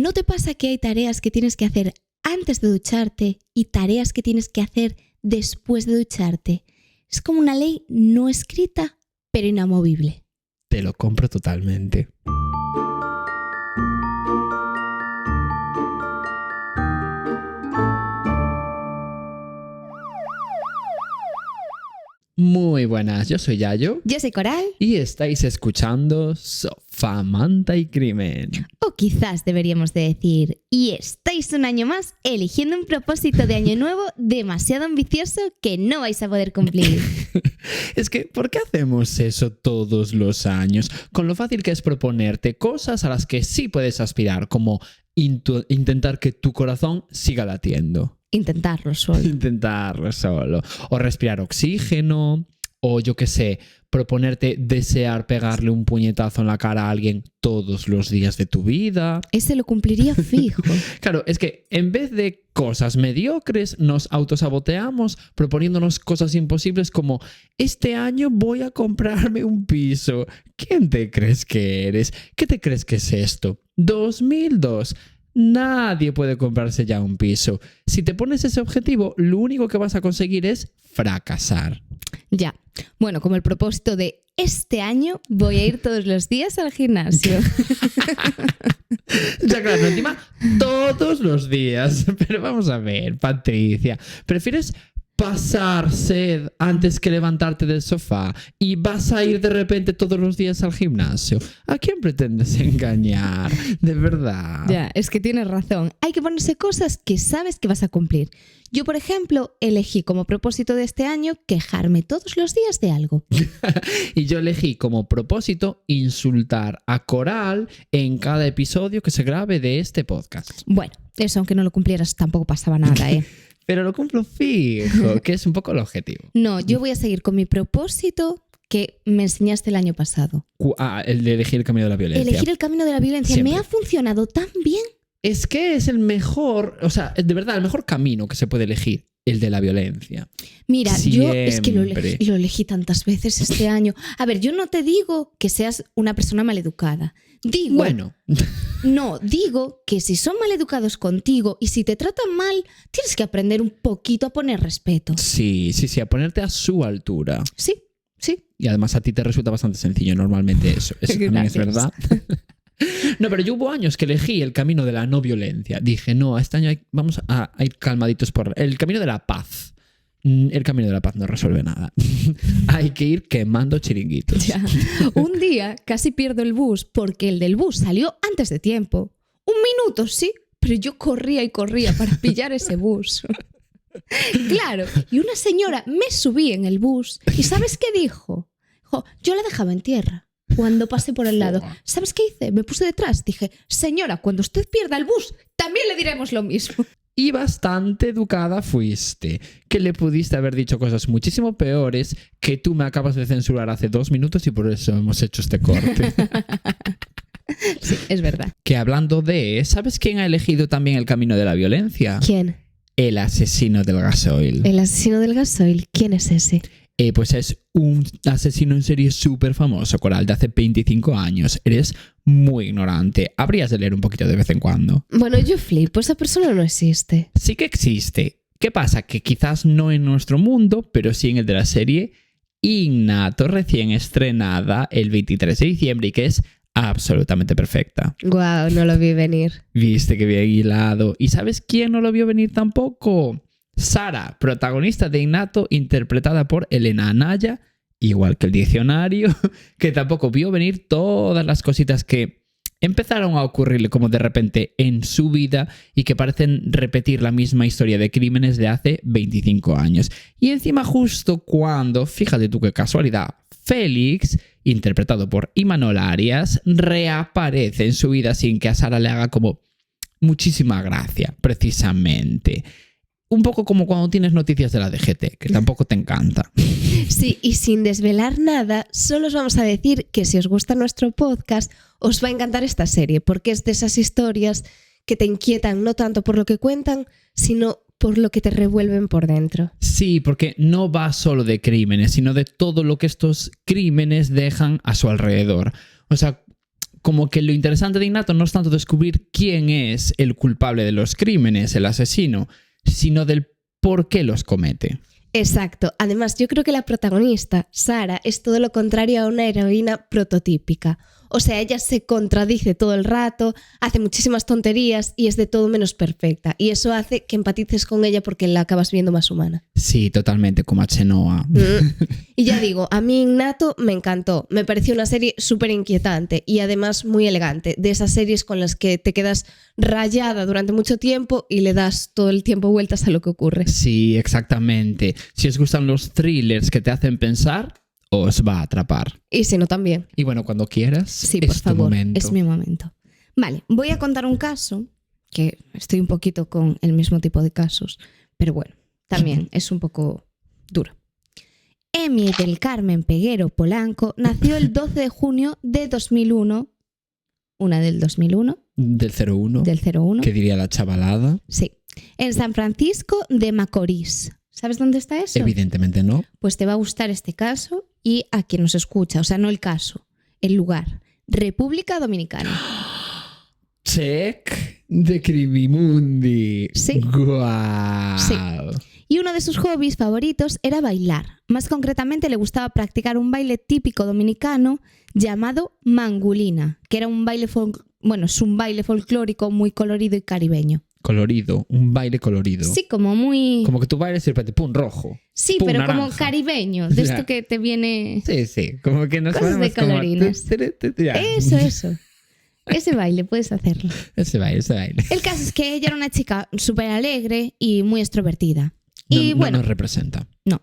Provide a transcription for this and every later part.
¿No te pasa que hay tareas que tienes que hacer antes de ducharte y tareas que tienes que hacer después de ducharte? Es como una ley no escrita, pero inamovible. Te lo compro totalmente. Muy buenas, yo soy Yayo. Yo soy Coral. Y estáis escuchando Sofá, Manta y Crimen. O quizás deberíamos de decir, y estáis un año más eligiendo un propósito de año nuevo demasiado ambicioso que no vais a poder cumplir. Es que, ¿por qué hacemos eso todos los años? Con lo fácil que es proponerte cosas a las que sí puedes aspirar, como intentar que tu corazón siga latiendo. Intentarlo solo. O respirar oxígeno. O yo qué sé, proponerte desear pegarle un puñetazo en la cara a alguien todos los días de tu vida. Ese lo cumpliría fijo. Claro, es que en vez de cosas mediocres, nos autosaboteamos proponiéndonos cosas imposibles como este año voy a comprarme un piso. ¿Quién te crees que eres? ¿Qué te crees que es esto? 2002. Nadie puede comprarse ya un piso. Si te pones ese objetivo, lo único que vas a conseguir es fracasar. Ya. Bueno, como el propósito de este año voy a ir todos los días al gimnasio. Ya claro, encima todos los días. Pero vamos a ver, Patricia, ¿prefieres pasar sed antes que levantarte del sofá y vas a ir de repente todos los días al gimnasio? ¿A quién pretendes engañar? De verdad. Ya, es que tienes razón. Hay que ponerse cosas que sabes que vas a cumplir. Yo, por ejemplo, elegí como propósito de este año quejarme todos los días de algo. Y yo elegí como propósito insultar a Coral en cada episodio que se grabe de este podcast. Bueno, eso aunque no lo cumplieras tampoco pasaba nada, ¿eh? Pero lo cumplo fijo, que es un poco el objetivo. No, yo voy a seguir con mi propósito que me enseñaste el año pasado. El de elegir el camino de la violencia. Elegir el camino de la violencia. Siempre. Me ha funcionado tan bien. Es que es el mejor, o sea, de verdad, el mejor camino que se puede elegir, el de la violencia. Mira, Siempre. yo es que lo elegí tantas veces este año. A ver, yo no te digo que seas una persona maleducada. Digo, Bueno. No, digo que si son maleducados contigo y si te tratan mal, tienes que aprender un poquito a poner respeto. Sí, a ponerte a su altura. Sí. Y además a ti te resulta bastante sencillo normalmente eso. Eso también es verdad. No, pero yo hubo años que elegí el camino de la no violencia. Dije, no, este año vamos a ir calmaditos por el camino de la paz. El camino de la paz no resuelve nada. Hay que ir quemando chiringuitos. Ya. Un día casi pierdo el bus porque el del bus salió antes de tiempo. 1 minuto, sí, pero yo corría y corría para pillar ese bus. Claro, y una señora me subí en el bus y ¿sabes qué dijo? Yo la dejaba en tierra cuando pasé por el lado. ¿Sabes qué hice? Me puse detrás. Dije, señora, cuando usted pierda el bus, también le diremos lo mismo. Y bastante educada fuiste, que le pudiste haber dicho cosas muchísimo peores que tú me acabas de censurar hace 2 minutos y por eso hemos hecho este corte. Sí, es verdad. Que hablando de, ¿sabes quién ha elegido también el camino de la violencia? ¿Quién? El asesino del gasoil. El asesino del gasoil. ¿Quién es ese? Pues es un asesino en serie súper famoso, Coral, de hace 25 años. Eres muy ignorante. Habrías de leer un poquito de vez en cuando. Bueno, yo flipo. Esa persona no existe. Sí que existe. ¿Qué pasa? Que quizás no en nuestro mundo, pero sí en el de la serie Innato, recién estrenada el 23 de diciembre y que es absolutamente perfecta. Guau, no lo vi venir. Viste que bien hilado. ¿Y sabes quién no lo vio venir tampoco? Sara, protagonista de Innato, interpretada por Elena Anaya, igual que el diccionario, que tampoco vio venir todas las cositas que empezaron a ocurrirle como de repente en su vida y que parecen repetir la misma historia de crímenes de hace 25 años. Y encima justo cuando, fíjate tú qué casualidad, Félix, interpretado por Imanol Arias, reaparece en su vida sin que a Sara le haga como muchísima gracia, precisamente. Un poco como cuando tienes noticias de la DGT, que tampoco te encanta. Sí, y sin desvelar nada, solo os vamos a decir que si os gusta nuestro podcast, os va a encantar esta serie, porque es de esas historias que te inquietan no tanto por lo que cuentan, sino por lo que te revuelven por dentro. Sí, porque no va solo de crímenes, sino de todo lo que estos crímenes dejan a su alrededor. O sea, como que lo interesante de Innato no es tanto descubrir quién es el culpable de los crímenes, el asesino, sino del por qué los comete. Exacto. Además, yo creo que la protagonista, Sara, es todo lo contrario a una heroína prototípica. O sea, ella se contradice todo el rato, hace muchísimas tonterías y es de todo menos perfecta. Y eso hace que empatices con ella porque la acabas viendo más humana. Sí, totalmente, como a Chenoa. Y ya digo, a mí Innato me encantó. Me pareció una serie súper inquietante y además muy elegante. De esas series con las que te quedas rayada durante mucho tiempo y le das todo el tiempo vueltas a lo que ocurre. Sí, exactamente. Si os gustan los thrillers que te hacen pensar, os va a atrapar. Y si no, también. Y bueno, cuando quieras, Sí, es por tu favor, momento. es mi momento. Vale, voy a contar un caso, que estoy un poquito con el mismo tipo de casos, pero bueno, también es un poco duro. Emi del Carmen Peguero Polanco nació el 12 de junio de 2001. Una del 2001. Del 01. Del 01. ¿Qué diría la chavalada? Sí. En San Francisco de Macorís. ¿Sabes dónde está eso? Evidentemente no. Pues te va a gustar este caso y a quien nos escucha. O sea, no el caso, el lugar. República Dominicana. Check de Cribimundi. Sí. Guau. Sí. Y uno de sus hobbies favoritos era bailar. Más concretamente le gustaba practicar un baile típico dominicano llamado mangulina, que era un baile es un baile folclórico muy colorido y caribeño. Colorido, un baile colorido. Sí, como muy... Como que tú bailes y de repente, pum, rojo. Sí, pum, pero naranja. como caribeño, de Ya. esto que te viene... Sí, sí, como que nos Cosas de ponemos como... colorines. Ya. Eso. Ese baile, puedes hacerlo. Ese baile. El caso es que ella era una chica súper alegre y muy extrovertida. Y No bueno, nos representa. no.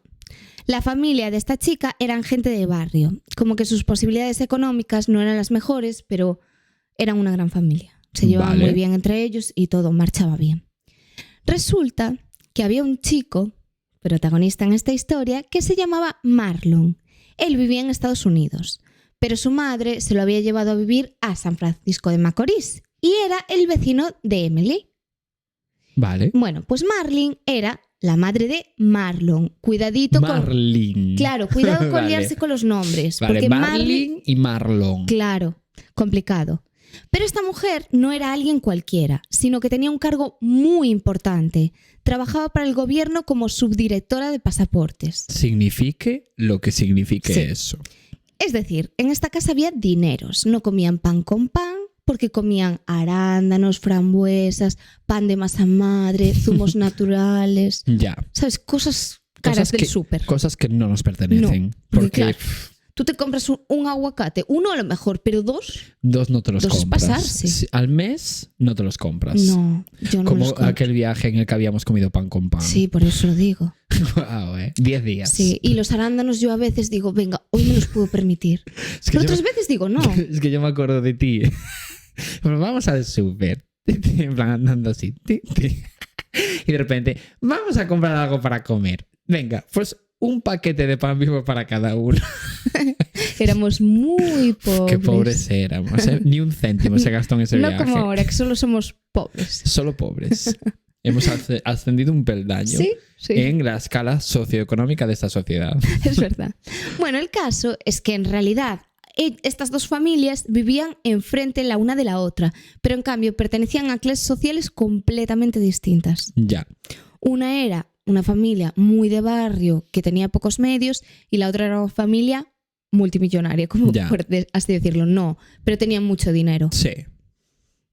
La familia de esta chica eran gente de barrio. Como que sus posibilidades económicas no eran las mejores, pero eran una gran familia. Se llevaban muy bien entre ellos y todo marchaba bien. Resulta que había un chico, protagonista en esta historia, que se llamaba Marlon. Él vivía en Estados Unidos, pero su madre se lo había llevado a vivir a San Francisco de Macorís y era el vecino de Emily. Vale. Bueno, pues Marlene era la madre de Marlon. Cuidadito Marlene. Claro, cuidado con Vale. liarse con los nombres. Vale, porque Marlene y Marlon. Claro, complicado. Pero esta mujer no era alguien cualquiera, sino que tenía un cargo muy importante. Trabajaba para el gobierno como subdirectora de pasaportes. Signifique lo que signifique Sí. eso. Es decir, en esta casa había dineros. No comían pan con pan, porque comían arándanos, frambuesas, pan de masa madre, zumos naturales. Ya. ¿Sabes? Cosas caras del súper. Cosas que no nos pertenecen. No, porque claro. Tú te compras un aguacate, uno a lo mejor, pero dos, dos no te los Dos es compras. pasarse. Sí, al mes no te los compras. no, yo no Como los compro. aquel viaje en el que habíamos comido pan con pan. Sí, por eso lo digo. Wow, 10 días. Sí, y los arándanos yo a veces digo, venga, hoy me los puedo permitir. Es que Pero yo- otras veces digo, no. Es que yo me acuerdo de ti. Bueno, vamos al súper. En plan, andando así. Y de repente, vamos a comprar algo para comer. Venga, pues un paquete de pan vivo para cada uno. Éramos muy pobres. Qué pobres éramos. Ni un céntimo se gastó en ese No viaje. como ahora, que solo somos pobres. Solo pobres. Hemos ascendido un peldaño Sí, sí. en la escala socioeconómica de esta sociedad. Es verdad. Bueno, el caso es que en realidad estas dos familias vivían enfrente la una de la otra, pero en cambio pertenecían a clases sociales completamente distintas. Ya. Una era una familia muy de barrio que tenía pocos medios y la otra era una familia multimillonaria, como Ya. por así decirlo. No, pero tenían mucho dinero. Sí.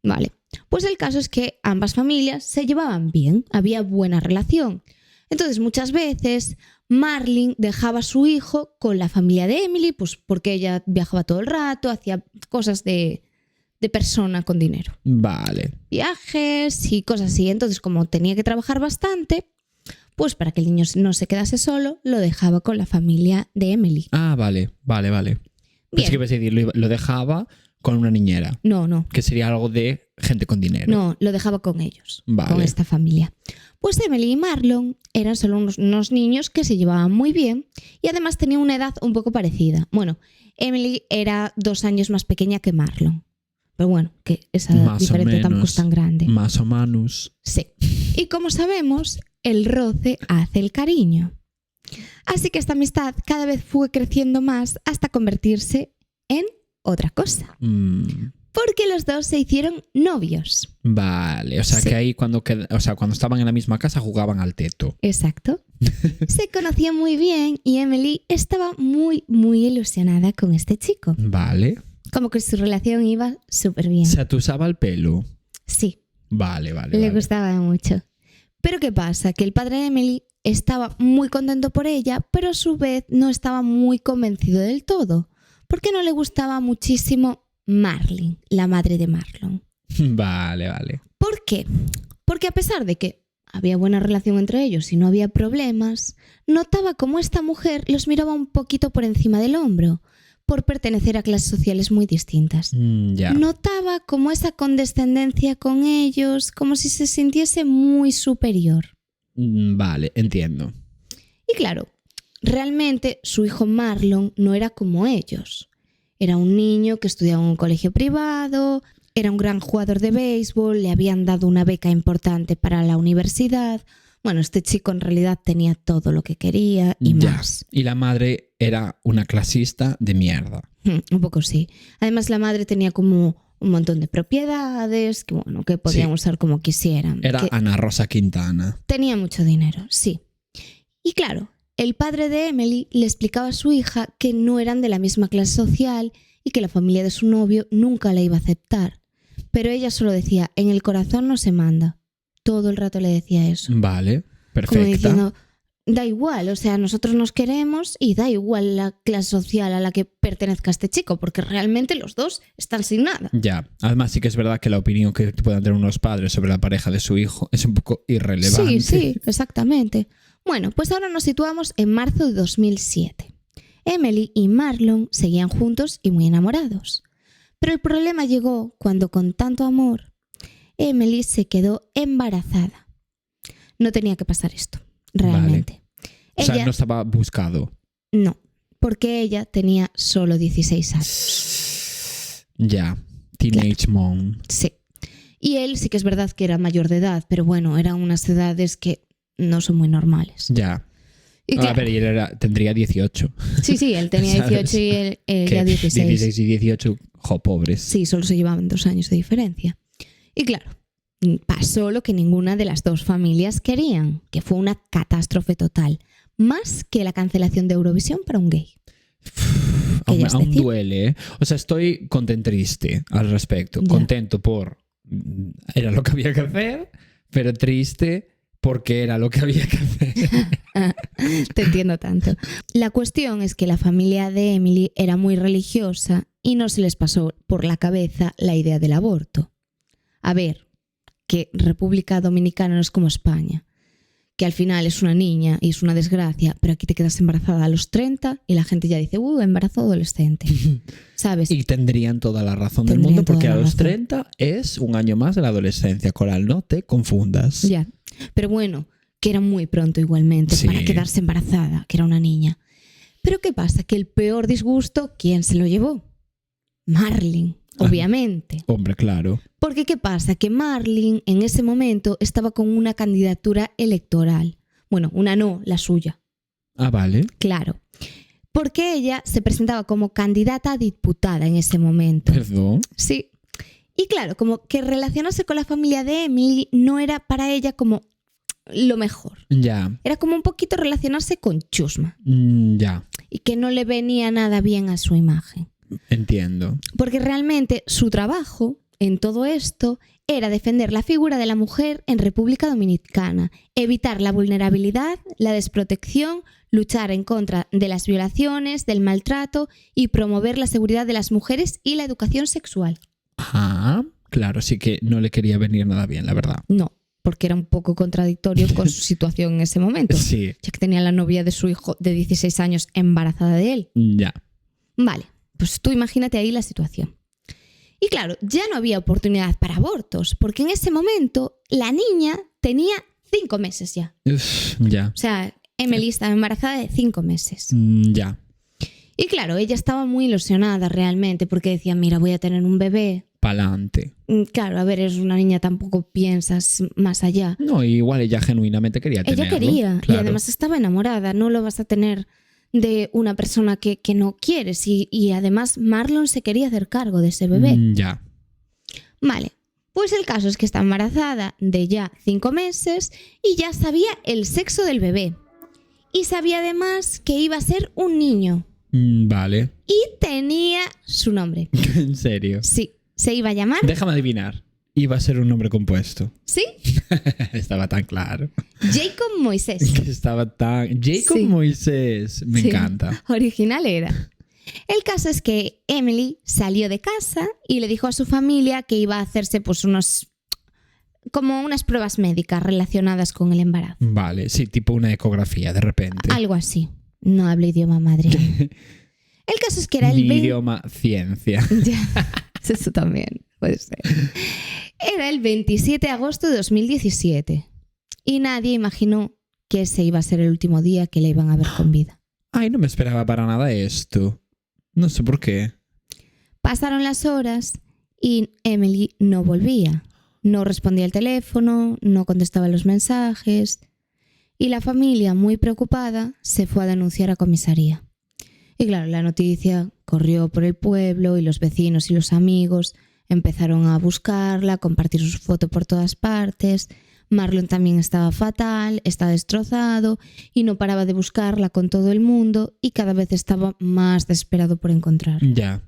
Vale. Pues el caso es que ambas familias se llevaban bien, había buena relación. Entonces, muchas veces Marlene dejaba a su hijo con la familia de Emily, pues porque ella viajaba todo el rato, hacía cosas de persona con dinero. Vale. Viajes y cosas así. Entonces, como tenía que trabajar bastante, pues para que el niño no se quedase solo, lo dejaba con la familia de Emily. Ah, vale. Bien. Pues que ibas a decir, lo dejaba con una niñera, No, que sería algo de gente con dinero. no, lo dejaba con ellos, Vale. con esta familia. Pues Emily y Marlon eran solo unos niños que se llevaban muy bien y además tenían una edad un poco parecida. Bueno, Emily era 2 años más pequeña que Marlon. Pero bueno, que esa Más o diferencia tampoco menos. es tan grande. Más o menos. Sí. Y como sabemos, el roce hace el cariño. Así que esta amistad cada vez fue creciendo más hasta convertirse en otra cosa. Porque los dos se hicieron novios. Vale, o sea Sí. que ahí cuando estaban en la misma casa jugaban al teto. Exacto. Se conocían muy bien y Emily estaba muy, muy ilusionada con este chico. Vale. Como que su relación iba súper bien. Se atusaba el pelo. Sí, Vale. le gustaba mucho. Pero ¿qué pasa? Que el padre de Emily estaba muy contento por ella, pero a su vez no estaba muy convencido del todo, porque no le gustaba muchísimo Marlene, la madre de Marlon. Vale. ¿Por qué? Porque a pesar de que había buena relación entre ellos y no había problemas, notaba como esta mujer los miraba un poquito por encima del hombro, por pertenecer a clases sociales muy distintas. Ya. Notaba como esa condescendencia con ellos, como si se sintiese muy superior. Vale, entiendo. Y claro, realmente su hijo Marlon no era como ellos. Era un niño que estudiaba en un colegio privado, era un gran jugador de béisbol, le habían dado una beca importante para la universidad. Bueno, este chico en realidad tenía todo lo que quería y Ya. más. Y la madre era una clasista de mierda. Un poco sí. Además, la madre tenía como un montón de propiedades que podían Sí. usar como quisieran. Era Que Ana Rosa Quintana. tenía mucho dinero, sí. Y claro, el padre de Emily le explicaba a su hija que no eran de la misma clase social y que la familia de su novio nunca la iba a aceptar. Pero ella solo decía, en el corazón no se manda. Todo el rato le decía eso. Vale, Como perfecta. diciendo, da igual, o sea, nosotros nos queremos y da igual la clase social a la que pertenezca este chico, porque realmente los dos están sin nada. Ya, además sí que es verdad que la opinión que puedan tener unos padres sobre la pareja de su hijo es un poco irrelevante. Sí, exactamente. Bueno, pues ahora nos situamos en marzo de 2007. Emily y Marlon seguían juntos y muy enamorados. Pero el problema llegó cuando con tanto amor, Emily se quedó embarazada. No tenía que pasar esto, realmente. O sea, Ella no estaba buscado. no, porque ella tenía solo 16 años. Ya, teenage mom. Sí. Y él sí que es verdad que era mayor de edad, pero bueno, eran unas edades que no son muy normales. Ya. Y A claro, ver, y él tenía 18. sí, él tenía ¿Sabes? 18 y él Que ya 16. 16 y 18, pobres. Sí, solo se llevaban 2 años de diferencia. Y claro, pasó lo que ninguna de las dos familias querían, que fue una catástrofe total. Más que la cancelación de Eurovisión para un gay. Que ya es Aún decir. duele, ¿eh? O sea, estoy triste al respecto. Ya. Contento por... Era lo que había que hacer, pero triste porque era lo que había que hacer. Te entiendo tanto. La cuestión es que la familia de Emily era muy religiosa y no se les pasó por la cabeza la idea del aborto. A ver, que República Dominicana no es como España, que al final es una niña y es una desgracia, pero aquí te quedas embarazada a los 30 y la gente ya dice, embarazo adolescente. ¿Sabes? Y tendrían toda la razón del Tendrían mundo porque toda a la los razón. 30 es un año más de la adolescencia, Coral, no te confundas. Ya. Pero bueno, que era muy pronto igualmente Sí. para quedarse embarazada, que era una niña. Pero ¿qué pasa? Que el peor disgusto, ¿quién se lo llevó? Marlene, obviamente. Hombre, claro. Porque ¿qué pasa? Que Marlene en ese momento estaba con una candidatura electoral. Bueno, una no, la suya. Ah, vale. Claro. Porque ella se presentaba como candidata a diputada en ese momento. Perdón. Sí. Y claro, como que relacionarse con la familia de Emily no era para ella como lo mejor. Ya. Era como un poquito relacionarse con Chusma. Ya. Y que no le venía nada bien a su imagen. Entiendo. Porque realmente su trabajo en todo esto era defender la figura de la mujer en República Dominicana, evitar la vulnerabilidad, la desprotección, luchar en contra de las violaciones, del maltrato y promover la seguridad de las mujeres y la educación sexual. Ajá. Claro, sí que no le quería venir nada bien, la verdad. No, porque era un poco contradictorio con su situación en ese momento, Sí. ya que tenía la novia de su hijo de 16 años embarazada de él. Ya. Vale, pues tú imagínate ahí la situación. Y claro, ya no había oportunidad para abortos, porque en ese momento la niña tenía 5 meses ya. Ya. O sea, Emily estaba embarazada de 5 meses. Ya. Y claro, ella estaba muy ilusionada realmente, porque decía, mira, voy a tener un bebé. Pa'lante. Claro, a ver, eres una niña, tampoco piensas más allá. No, igual ella genuinamente quería Ella tenerlo. quería, Claro. y además estaba enamorada, no lo vas a tener de una persona que no quieres. Y además Marlon se quería hacer cargo de ese bebé. Ya. Vale, pues el caso es que está embarazada de ya 5 meses y ya sabía el sexo del bebé. Y sabía además que iba a ser un niño. Vale. Y tenía su nombre. ¿En serio? Sí, se iba a llamar... Déjame adivinar. Iba a ser un nombre compuesto. ¿Sí? Estaba tan claro. Jacob Moisés. Estaba tan... Jacob Sí. Moisés. Me Sí, encanta. original era. El caso es que Emily salió de casa y le dijo a su familia que iba a hacerse pues unas pruebas médicas relacionadas con el embarazo. Vale, sí, tipo una ecografía de repente. Algo así. No hablo idioma madre. El caso es que era el Mi idioma, ciencia. Ya, eso también puede ser. Era el 27 de agosto de 2017 y nadie imaginó que ese iba a ser el último día que la iban a ver con vida. Ay, no me esperaba para nada esto. No sé por qué. Pasaron las horas y Emily no volvía. No respondía al teléfono, no contestaba los mensajes y la familia, muy preocupada, se fue a denunciar a comisaría. Y claro, la noticia corrió por el pueblo y los vecinos y los amigos empezaron a buscarla, a compartir su foto por todas partes. Marlon también estaba fatal, estaba destrozado y no paraba de buscarla con todo el mundo y cada vez estaba más desesperado por encontrarla. Ya.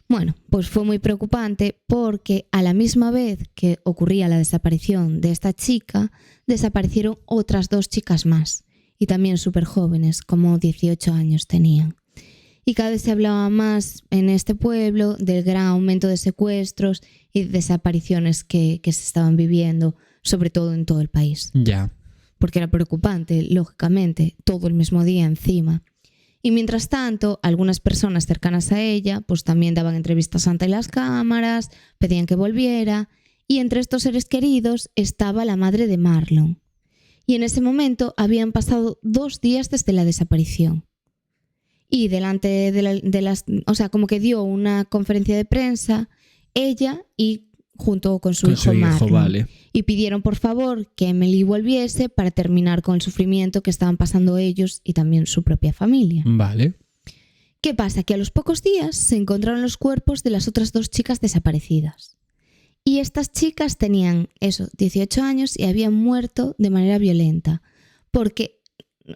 Bueno, pues fue muy preocupante porque a la misma vez que ocurría la desaparición de esta chica, desaparecieron otras 2 chicas más y también súper jóvenes, como 18 años tenían. Y cada vez se hablaba más en este pueblo del gran aumento de secuestros y desapariciones que se estaban viviendo, sobre todo en todo el país. Ya. Porque era preocupante, lógicamente, todo el mismo día encima. Y mientras tanto, algunas personas cercanas a ella pues también daban entrevistas ante las cámaras, pedían que volviera, y entre estos seres queridos estaba la madre de Marlon. Y en ese momento habían pasado 2 días desde la desaparición. Y delante de las... O sea, como que dio una conferencia de prensa, ella y junto con su hijo Marlon. Vale. Y pidieron por favor que Emily volviese para terminar con el sufrimiento que estaban pasando ellos y también su propia familia. Vale. ¿Qué pasa? Que a los pocos días se encontraron los cuerpos de las otras 2 chicas desaparecidas. Y estas chicas tenían, 18 años y habían muerto de manera violenta. Porque,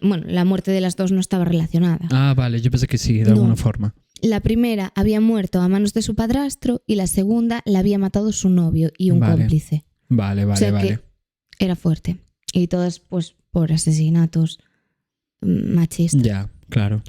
bueno, la muerte de las 2 no estaba relacionada. Ah, vale, yo pensé que sí, de alguna forma. La primera había muerto a manos de su padrastro y la segunda la había matado su novio y un cómplice. Vale. O sea que era fuerte. Y todas pues por asesinatos machistas. Ya, claro.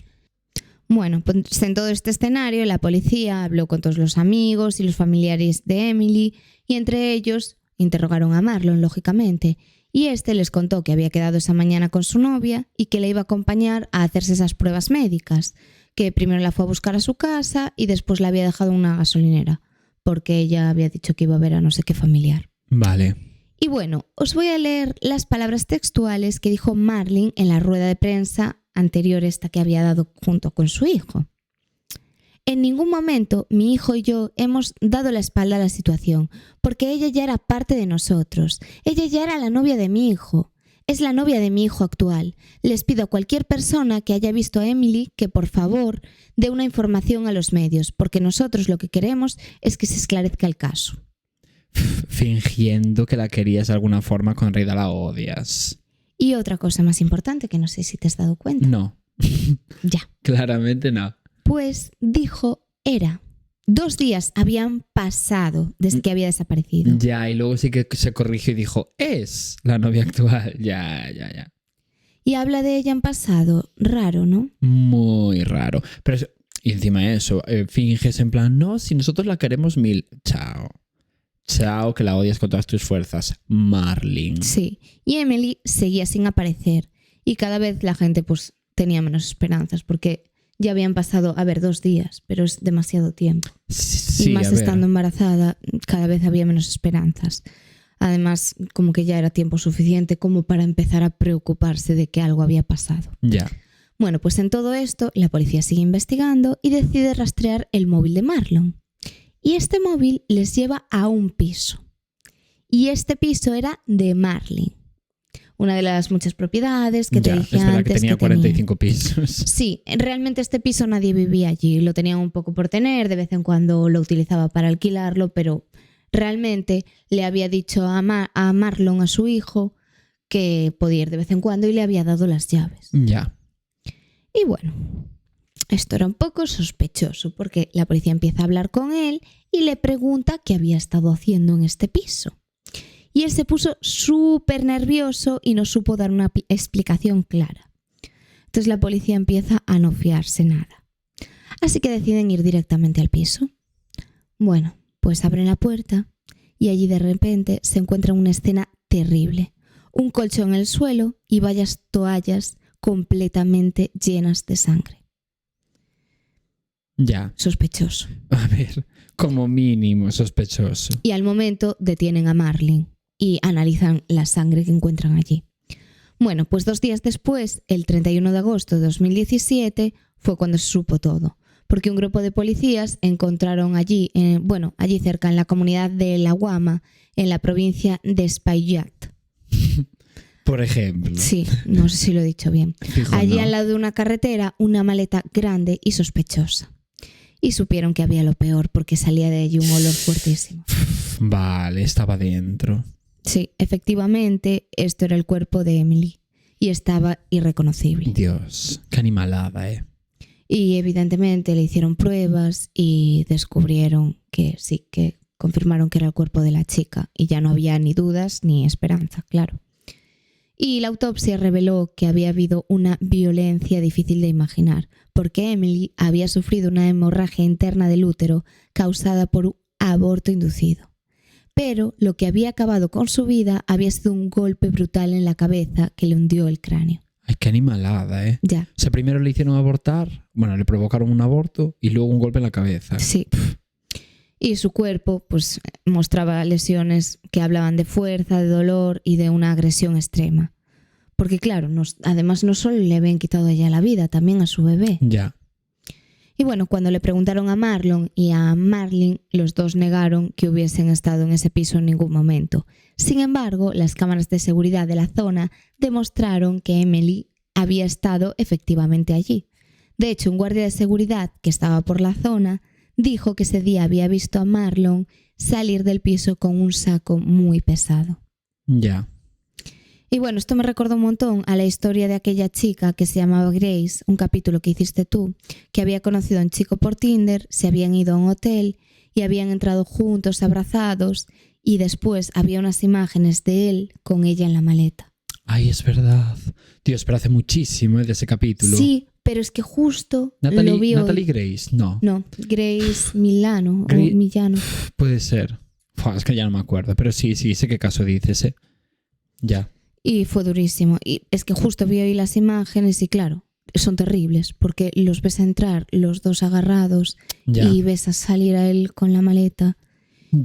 Bueno, pues en todo este escenario la policía habló con todos los amigos y los familiares de Emily y entre ellos interrogaron a Marlon, lógicamente, y este les contó que había quedado esa mañana con su novia y que le iba a acompañar a hacerse esas pruebas médicas, que primero la fue a buscar a su casa y después la había dejado en una gasolinera, porque ella había dicho que iba a ver a no sé qué familiar. Vale. Y bueno, os voy a leer las palabras textuales que dijo Marlon en la rueda de prensa anterior esta que había dado junto con su hijo. En ningún momento mi hijo y yo hemos dado la espalda a la situación, porque ella ya era parte de nosotros. Ella ya era la novia de mi hijo. Es la novia de mi hijo actual. Les pido a cualquier persona que haya visto a Emily que por favor dé una información a los medios, porque nosotros lo que queremos es que se esclarezca el caso. Fingiendo que la querías de alguna forma, con realidad la odias. Y otra cosa más importante que no sé si te has dado cuenta. No. Ya. Claramente no. Pues dijo era. 2 días habían pasado desde que había desaparecido. Ya, y luego sí que se corrigió y dijo, es la novia actual. Ya. Y habla de ella en pasado. Raro, ¿no? Muy raro. Pero y encima de eso, finges en plan, no, si nosotros la queremos 1000. Chao, que la odias con todas tus fuerzas. Marlon. Sí. Y Emily seguía sin aparecer. Y cada vez la gente pues tenía menos esperanzas porque ya habían pasado, 2 días, pero es demasiado tiempo. Sí, y más estando embarazada, cada vez había menos esperanzas. Además, como que ya era tiempo suficiente como para empezar a preocuparse de que algo había pasado. Ya. Bueno, pues en todo esto, la policía sigue investigando y decide rastrear el móvil de Marlon. Y este móvil les lleva a un piso. Y este piso era de Marlon. Una de las muchas propiedades que te dije es verdad antes. Que tenía 45 pisos. Sí, realmente este piso nadie vivía allí. Lo tenían un poco por tener, de vez en cuando lo utilizaba para alquilarlo, pero realmente le había dicho a Marlon, a su hijo, que podía ir de vez en cuando y le había dado las llaves. Ya. Y bueno, esto era un poco sospechoso porque la policía empieza a hablar con él y le pregunta qué había estado haciendo en este piso. Y él se puso súper nervioso y no supo dar una explicación clara. Entonces la policía empieza a no fiarse nada. Así que deciden ir directamente al piso. Bueno, pues abren la puerta y allí de repente se encuentra una escena terrible. Un colchón en el suelo y varias toallas completamente llenas de sangre. Ya. Sospechoso. A ver, como mínimo sospechoso. Y al momento detienen a Marlon y analizan la sangre que encuentran allí. Bueno, pues 2 días después, el 31 de agosto de 2017, fue cuando se supo todo. Porque un grupo de policías encontraron allí, allí cerca, en la comunidad de La Guama, en la provincia de Espaillat. Por ejemplo. Sí, no sé si lo he dicho bien. Fijo, Allí no. al lado de una carretera, una maleta grande y sospechosa. Y supieron que había lo peor porque salía de allí un olor fuertísimo. Vale, estaba dentro. Sí, efectivamente, esto era el cuerpo de Emily y estaba irreconocible. Dios, qué animalada, ¿eh? Y evidentemente le hicieron pruebas y descubrieron que sí, que confirmaron que era el cuerpo de la chica y ya no había ni dudas ni esperanza, claro. Y la autopsia reveló que había habido una violencia difícil de imaginar, porque Emily había sufrido una hemorragia interna del útero causada por un aborto inducido. Pero lo que había acabado con su vida había sido un golpe brutal en la cabeza que le hundió el cráneo. Ay, qué animalada, ¿eh? Ya. O sea, primero le hicieron abortar, bueno, le provocaron un aborto y luego un golpe en la cabeza. Sí. Y su cuerpo, pues, mostraba lesiones que hablaban de fuerza, de dolor y de una agresión extrema. Porque claro, además no solo le habían quitado a ella la vida, también a su bebé. Ya. Y bueno, cuando le preguntaron a Marlon y a Marlene, los dos negaron que hubiesen estado en ese piso en ningún momento. Sin embargo, las cámaras de seguridad de la zona demostraron que Emily había estado efectivamente allí. De hecho, un guardia de seguridad que estaba por la zona dijo que ese día había visto a Marlon salir del piso con un saco muy pesado. Ya. Y bueno, esto me recordó un montón a la historia de aquella chica que se llamaba Grace, un capítulo que hiciste tú, que había conocido a un chico por Tinder, se habían ido a un hotel y habían entrado juntos, abrazados, y después había unas imágenes de él con ella en la maleta. Ay, es verdad. Dios, pero hace muchísimo de ese capítulo. Sí, pero es que justo lo vi hoy. Natalie Grace, no. No, Grace Milano o Millano. Puede ser. Es que ya no me acuerdo, pero sí, sé qué caso dices, ¿eh? Ya. Y fue durísimo. Y es que justo vi hoy las imágenes y claro, son terribles porque los ves entrar, los dos agarrados, Ya. y ves a salir a él con la maleta.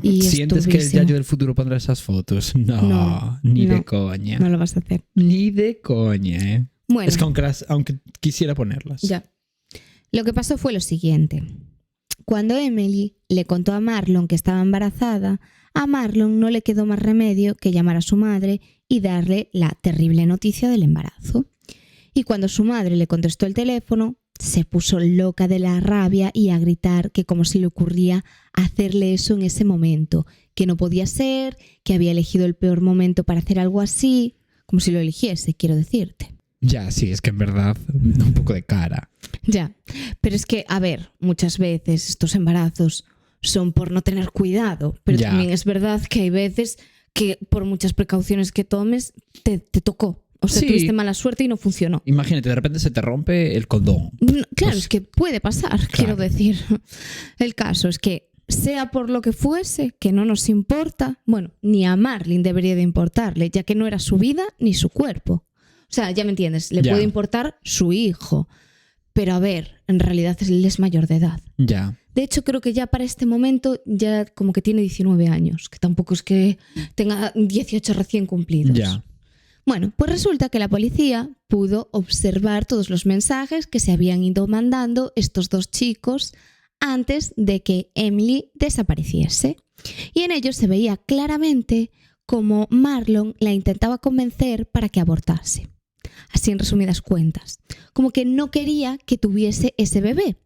Y ¿Sientes que el Yayo del futuro pondrá esas fotos? No, ni no, de coña. No lo vas a hacer. Ni de coña, ¿eh? Bueno, Es que aunque quisiera ponerlas. ya. Lo que pasó fue lo siguiente. Cuando Emily le contó a Marlon que estaba embarazada, a Marlon no le quedó más remedio que llamar a su madre y darle la terrible noticia del embarazo. Y cuando su madre le contestó el teléfono, se puso loca de la rabia y a gritar que cómo se le ocurría hacerle eso en ese momento, que no podía ser, que había elegido el peor momento para hacer algo así, como si lo eligiese, quiero decirte. Ya, sí, es que en verdad da un poco de cara. Ya, pero es que, a ver, muchas veces estos embarazos son por no tener cuidado, pero Ya. también es verdad que hay veces que por muchas precauciones que tomes te tocó. O sea, Sí. tuviste mala suerte y no funcionó. Imagínate, de repente se te rompe el condón. Claro, Pues, es que puede pasar, quiero claro. decir. El caso es que, sea por lo que fuese, que no nos importa, bueno, ni a Marlene debería de importarle, ya que no era su vida ni su cuerpo. O sea, ya me entiendes, le Ya. puede importar su hijo. Pero a ver, en realidad él es mayor de edad. Ya. De hecho, creo que ya para este momento ya como que tiene 19 años, que tampoco es que tenga 18 recién cumplidos. Ya. Bueno, pues resulta que la policía pudo observar todos los mensajes que se habían ido mandando estos dos chicos antes de que Emily desapareciese. Y en ellos se veía claramente cómo Marlon la intentaba convencer para que abortase. Así en resumidas cuentas. Como que no quería que tuviese ese bebé.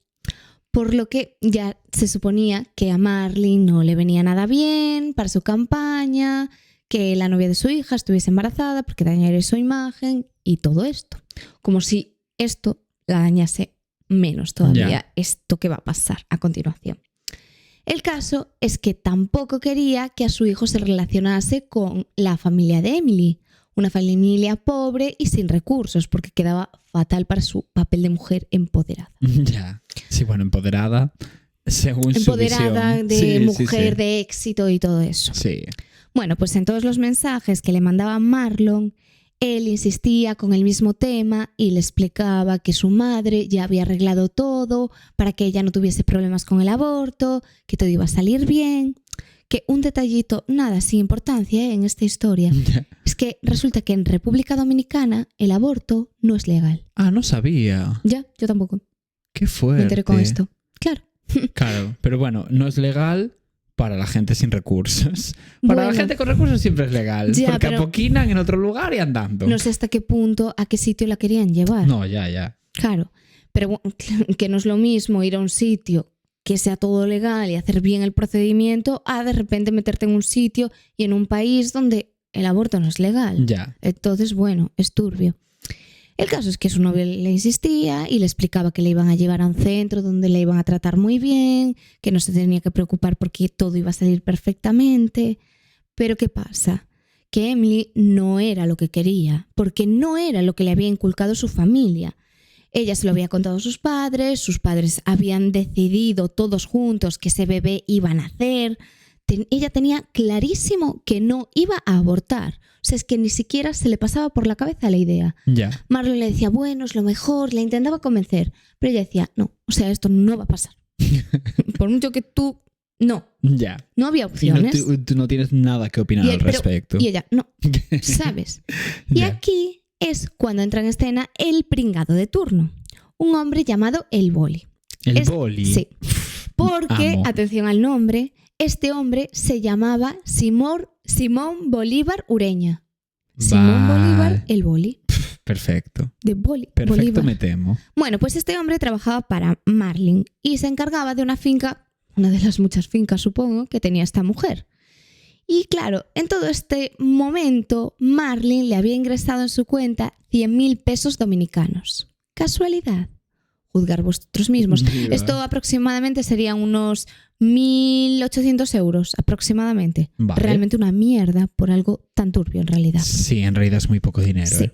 por lo que ya se suponía que a Marlene no le venía nada bien para su campaña, que la novia de su hija estuviese embarazada porque dañaría su imagen y todo esto. Como si esto la dañase menos todavía, esto que va a pasar a continuación. El caso es que tampoco quería que a su hijo se relacionase con la familia de Emily, una familia pobre y sin recursos, porque quedaba fatal para su papel de mujer empoderada. Ya. Sí, bueno, empoderada según empoderada su visión. De mujer de éxito y todo eso. Sí. Bueno, pues en todos los mensajes que le mandaba Marlon, él insistía con el mismo tema y le explicaba que su madre ya había arreglado todo para que ella no tuviese problemas con el aborto, que todo iba a salir bien. Que un detallito, nada sin importancia en esta historia, es que resulta que en República Dominicana el aborto no es legal. Ah, no sabía. Ya, yo tampoco. Qué fuerte. Me enteré con esto. Claro. Claro, pero bueno, no es legal para la gente sin recursos. Para la gente con recursos siempre es legal. Ya, porque apoquinan en otro lugar y andando. No sé hasta qué punto, a qué sitio la querían llevar. No, ya. Claro, pero que no es lo mismo ir a un sitio que sea todo legal y hacer bien el procedimiento a de repente meterte en un sitio y en un país donde el aborto no es legal. Ya. Entonces, bueno, es turbio. El caso es que su novio le insistía y le explicaba que le iban a llevar a un centro donde le iban a tratar muy bien, que no se tenía que preocupar porque todo iba a salir perfectamente. Pero ¿qué pasa? Que Emily no era lo que quería, porque no era lo que le había inculcado su familia. Ella se lo había contado a sus padres habían decidido todos juntos que ese bebé iba a nacer. Ella tenía clarísimo que no iba a abortar. O sea, es que ni siquiera se le pasaba por la cabeza la idea. Ya. Marlon le decía, bueno, es lo mejor, le intentaba convencer. Pero ella decía, no, o sea, esto no va a pasar. Por mucho que tú... No. Ya. No había opciones. Y tú no tienes nada que opinar al respecto. Y ella, no. ¿Sabes? Y aquí es cuando entra en escena el pringado de turno. Un hombre llamado El Boli. ¿El Boli? Sí. Porque, Amo. atención al nombre, este hombre se llamaba Simón Bolívar Ureña. Simón Bolívar El Boli. Perfecto. De Boli. Perfecto, Bolívar. me temo. Bueno, pues este hombre trabajaba para Marlene y se encargaba de una finca, una de las muchas fincas, supongo, que tenía esta mujer. Y claro, en todo este momento, Marlene le había ingresado en su cuenta 100.000 pesos dominicanos. ¿Casualidad? Juzgar vosotros mismos. Viva. Esto aproximadamente serían unos 1.800 euros, aproximadamente. Vale. Realmente una mierda por algo tan turbio, en realidad. Sí, en realidad es muy poco dinero. Sí.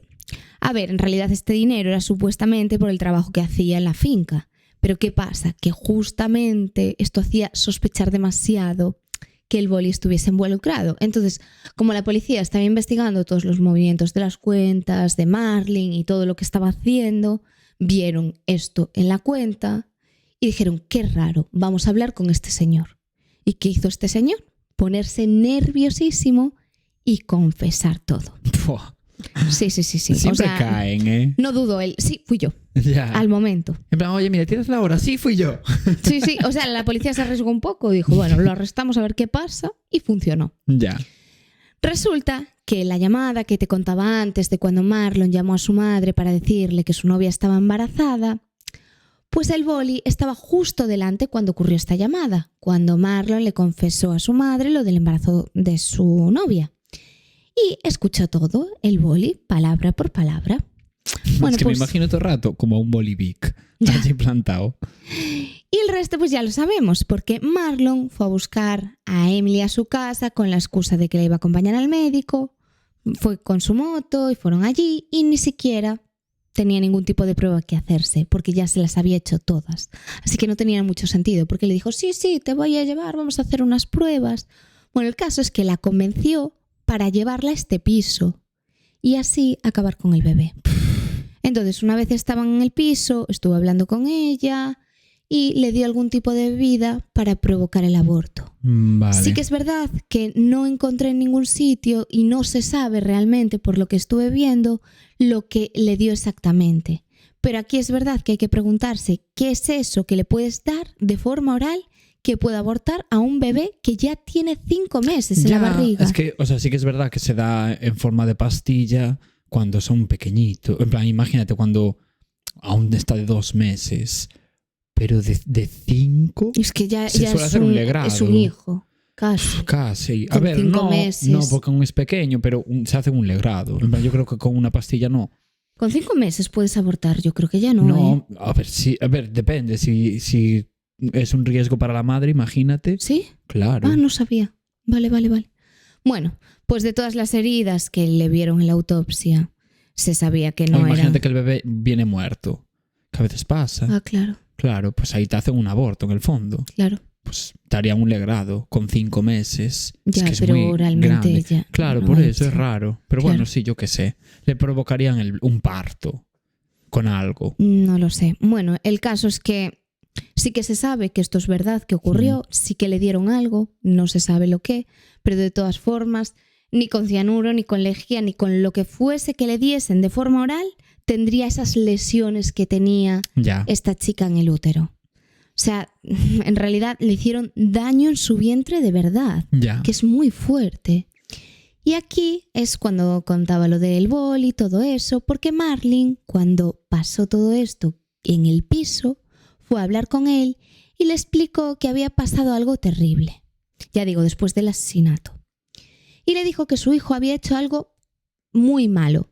A ver, en realidad este dinero era supuestamente por el trabajo que hacía en la finca. Pero ¿qué pasa? Que justamente esto hacía sospechar demasiado que el Boli estuviese involucrado. Entonces, como la policía estaba investigando todos los movimientos de las cuentas, de Marlene y todo lo que estaba haciendo, vieron esto en la cuenta y dijeron, qué raro, vamos a hablar con este señor. ¿Y qué hizo este señor? Ponerse nerviosísimo y confesar todo. Buah. Sí. Siempre o sea, caen, ¿eh? No dudo él. Sí, fui yo. Ya. Al momento. En plan, oye, mira, ¿tienes la hora? Sí, fui yo. Sí. O sea, la policía se arriesgó un poco. Dijo, bueno, lo arrestamos a ver qué pasa. Y funcionó. Ya. Resulta que la llamada que te contaba antes de cuando Marlon llamó a su madre para decirle que su novia estaba embarazada, pues el Boli estaba justo delante cuando ocurrió esta llamada, cuando Marlon le confesó a su madre lo del embarazo de su novia. Y escuchó todo, el Boli, palabra por palabra. Bueno, es que pues, me imagino todo el rato como un bolivic allí plantado. Y el resto pues ya lo sabemos, porque Marlon fue a buscar a Emily a su casa con la excusa de que la iba a acompañar al médico, fue con su moto y fueron allí y ni siquiera tenía ningún tipo de prueba que hacerse, porque ya se las había hecho todas. Así que no tenía mucho sentido, porque le dijo, sí, te voy a llevar, vamos a hacer unas pruebas. Bueno, el caso es que la convenció para llevarla a este piso y así acabar con el bebé. Entonces, una vez estaban en el piso, estuvo hablando con ella y le dio algún tipo de bebida para provocar el aborto. Vale. Sí que es verdad que no encontré en ningún sitio y no se sabe realmente, por lo que estuve viendo, lo que le dio exactamente. Pero aquí es verdad que hay que preguntarse qué es eso que le puedes dar de forma oral que pueda abortar a un bebé que ya tiene 5 meses en la barriga. Es que, o sea, sí que es verdad que se da en forma de pastilla cuando son pequeñitos. En plan, imagínate cuando aún está de 2 meses. Pero de 5 Es que ya se suele hacer un legrado. Es un hijo, casi. Casi. A Con ver, 5 meses. no, porque aún es pequeño, pero se hace un legrado. En plan, yo creo que con una pastilla no. Con 5 meses puedes abortar, yo creo que ya no. No, a ver, depende. Si es un riesgo para la madre, imagínate. ¿Sí? Claro. Ah, no sabía. Vale. Bueno, pues de todas las heridas que le vieron en la autopsia, se sabía que no Imagínate era... que el bebé viene muerto. Que a veces pasa. Ah, claro, Claro, pues ahí te hacen un aborto en el fondo. claro. Pues te harían un legrado con 5 meses. Ya, es que es pero muy realmente grande. ella Claro, no por ha eso es hecho. raro. Pero Claro. bueno, sí, yo qué sé. Le provocarían un parto con algo. No lo sé. Bueno, el caso es que sí que se sabe que esto es verdad, que ocurrió, sí que le dieron algo, no se sabe lo qué, pero de todas formas, ni con cianuro, ni con lejía, ni con lo que fuese que le diesen de forma oral, tendría esas lesiones que tenía Ya. esta chica en el útero. O sea, en realidad le hicieron daño en su vientre de verdad, Ya. que es muy fuerte. Y aquí es cuando contaba lo del boli y todo eso, porque Marlene, cuando pasó todo esto en el piso, fue a hablar con él y le explicó que había pasado algo terrible. Ya digo, después del asesinato. Y le dijo que su hijo había hecho algo muy malo,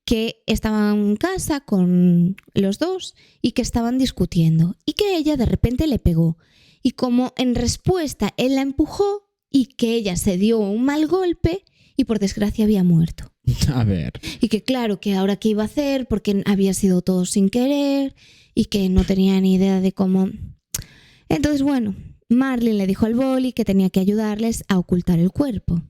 que estaban en casa con los dos y que estaban discutiendo y que ella de repente le pegó. Y como en respuesta él la empujó y que ella se dio un mal golpe y por desgracia había muerto. A ver. Y que claro, que ahora qué iba a hacer porque había sido todo sin querer y que no tenía ni idea de cómo... Entonces, bueno, Marlene le dijo al boli que tenía que ayudarles a ocultar el cuerpo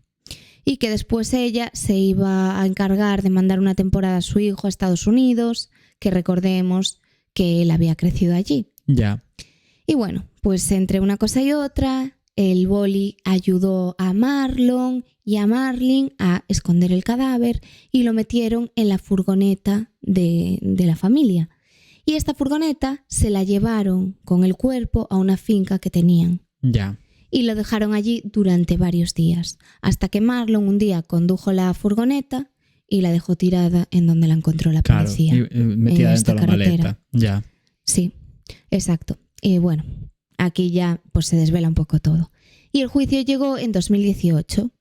y que después ella se iba a encargar de mandar una temporada a su hijo a Estados Unidos, que recordemos que él había crecido allí. Ya. Y bueno, pues entre una cosa y otra, el boli ayudó a Marlon y a Marlene a esconder el cadáver y lo metieron en la furgoneta de la familia. Y esta furgoneta se la llevaron con el cuerpo a una finca que tenían. Ya. Y lo dejaron allí durante varios días, hasta que Marlon un día condujo la furgoneta y la dejó tirada en donde la encontró la Claro. policía. Y metida en dentro esta de la carretera. maleta. Ya. Sí, exacto. Y bueno, aquí ya pues se desvela un poco todo. Y el juicio llegó en 2018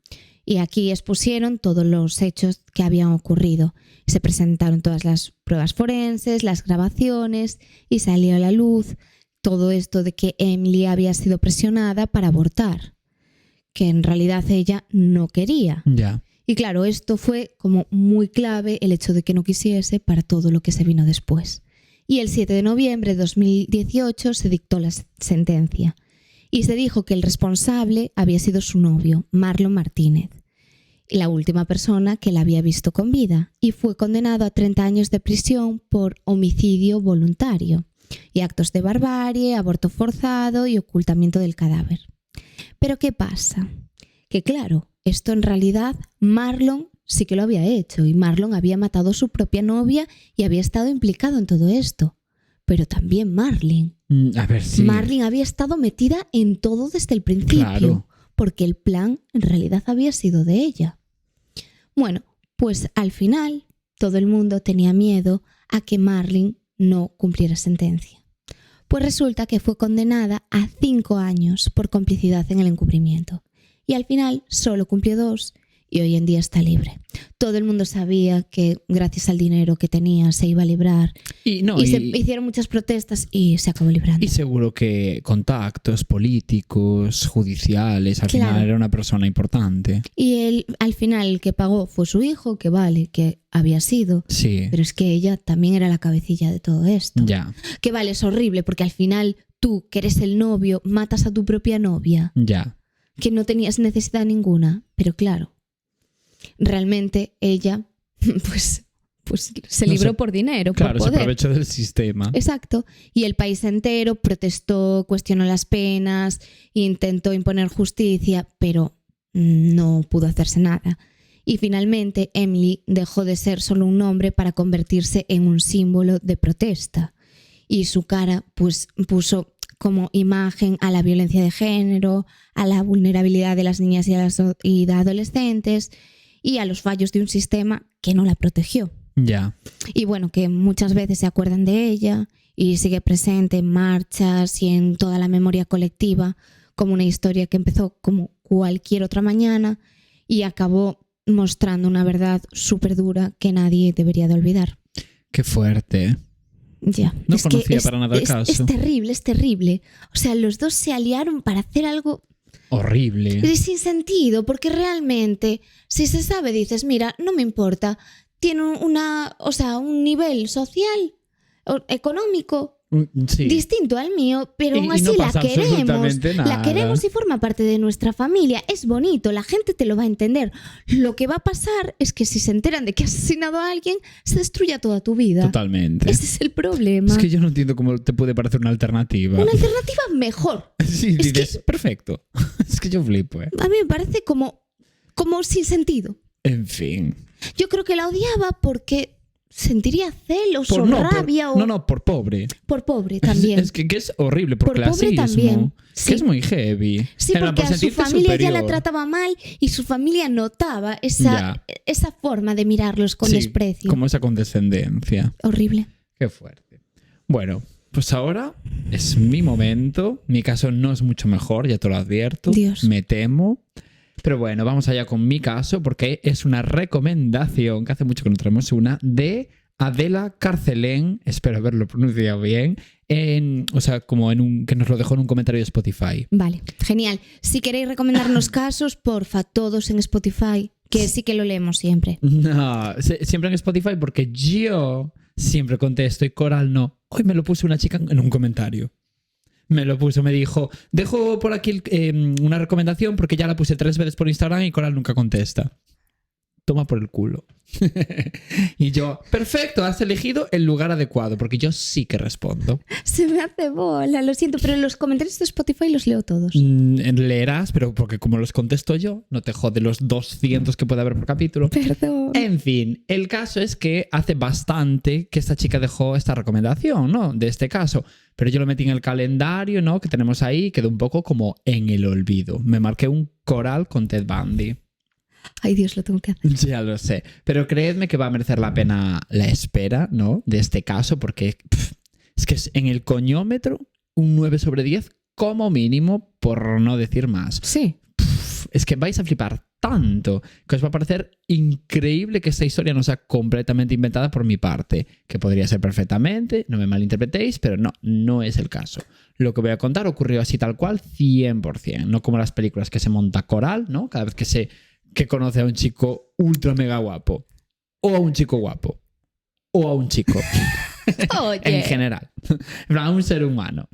y aquí expusieron todos los hechos que habían ocurrido. Se presentaron todas las pruebas forenses, las grabaciones y salió a la luz todo esto de que Emily había sido presionada para abortar, que en realidad ella no quería. Ya. Y claro, esto fue como muy clave el hecho de que no quisiese para todo lo que se vino después. Y el 7 de noviembre de 2018 se dictó la sentencia y se dijo que el responsable había sido su novio, Marlon Martínez, la última persona que la había visto con vida, y fue condenado a 30 años de prisión por homicidio voluntario y actos de barbarie, aborto forzado y ocultamiento del cadáver. Pero ¿qué pasa? Que claro, esto en realidad Marlon sí que lo había hecho y Marlon había matado a su propia novia y había estado implicado en todo esto. Pero también Marlene. A ver, sí. Marlene había estado metida en todo desde el principio, Claro. porque el plan en realidad había sido de ella. Bueno, pues al final todo el mundo tenía miedo a que Marlene no cumpliera sentencia. Pues resulta que fue condenada a 5 años por complicidad en el encubrimiento. Y al final solo cumplió 2 y hoy en día está libre. Todo el mundo sabía que gracias al dinero que tenía se iba a librar. Se hicieron muchas protestas y se acabó librando. Y seguro que contactos políticos, judiciales, al Claro. final era una persona importante. Y él, al final el que pagó fue su hijo, que vale, que había sido. Sí. Pero es que ella también era la cabecilla de todo esto. Ya. Que vale, es horrible porque al final tú, que eres el novio, matas a tu propia novia, Ya. que no tenías necesidad ninguna. Pero claro, realmente ella pues se No libró sé. por dinero, Claro, por se poder. aprovechó del sistema. Exacto. Y el país entero protestó, cuestionó las penas, intentó imponer justicia, pero no pudo hacerse nada. Y finalmente Emily dejó de ser solo un nombre para convertirse en un símbolo de protesta. Y su cara pues puso como imagen a la violencia de género, a la vulnerabilidad de las niñas y de adolescentes y a los fallos de un sistema que no la protegió. Ya. Y bueno, que muchas veces se acuerdan de ella y sigue presente en marchas y en toda la memoria colectiva, como una historia que empezó como cualquier otra mañana y acabó mostrando una verdad súper dura que nadie debería de olvidar. Qué fuerte. Ya. No conocía para nada el caso. Es terrible, es terrible. O sea, los dos se aliaron para hacer algo horrible. sin sentido, porque realmente, si se sabe, dices, mira, no me importa, tiene un nivel social, económico, sí, distinto al mío, pero aún así no la pasa queremos. absolutamente nada. La queremos y forma parte de nuestra familia. Es bonito, la gente te lo va a entender. Lo que va a pasar es que si se enteran de que has asesinado a alguien, se destruya toda tu vida. Totalmente. Ese es el problema. Es que yo no entiendo cómo te puede parecer una alternativa. Una alternativa mejor. Sí, Es dices, perfecto. Es que yo flipo, ¿eh? A mí me parece como sin sentido. En fin. Yo creo que la odiaba porque sentiría celos o rabia. Por pobre. Por pobre también. Es que es horrible, por pobre clasismo. también. Sí. Que es muy heavy. Sí, porque a su familia ya la trataba mal y su familia notaba esa forma de mirarlos con desprecio. Como esa condescendencia. Horrible. Qué fuerte. Bueno, pues ahora es mi momento. Mi caso no es mucho mejor, ya te lo advierto. Dios. Me temo. Pero bueno, vamos allá con mi caso porque es una recomendación, que hace mucho que no traemos una, de Adela Carcelén, espero haberlo pronunciado bien, que nos lo dejó en un comentario de Spotify. Vale, genial. Si queréis recomendarnos casos, porfa, todos en Spotify, que sí que lo leemos siempre. No, siempre en Spotify porque yo siempre contesto y Coral no. Hoy me lo puso una chica en un comentario. Me dijo, dejo por aquí una recomendación porque ya la puse 3 veces por Instagram y Coral nunca contesta. Toma por el culo. Y yo, perfecto, has elegido el lugar adecuado porque yo sí que respondo. Se me hace bola, lo siento, pero los comentarios de Spotify los leo todos. Leerás, pero porque como los contesto yo, no te jode los 200 que puede haber por capítulo. Perdón. En fin, el caso es que hace bastante que esta chica dejó esta recomendación, ¿no? De este caso. Pero yo lo metí en el calendario, ¿no? Que tenemos ahí, quedó un poco como en el olvido. Me marqué un Coral con Ted Bundy. Ay, Dios, lo tengo que hacer. Ya lo sé. Pero creedme que va a merecer la pena la espera, ¿no? De este caso, porque es que es en el coñómetro un 9/10 como mínimo, por no decir más. Sí. Es que vais a flipar tanto que os va a parecer increíble que esta historia no sea completamente inventada por mi parte, que podría ser perfectamente, no me malinterpretéis, pero no es el caso. Lo que voy a contar ocurrió así tal cual, 100%, no como las películas que se monta Coral, ¿no? Cada vez que conoce a un chico ultra mega guapo, o a un chico guapo, o a un chico. Oye. En general, a un ser humano.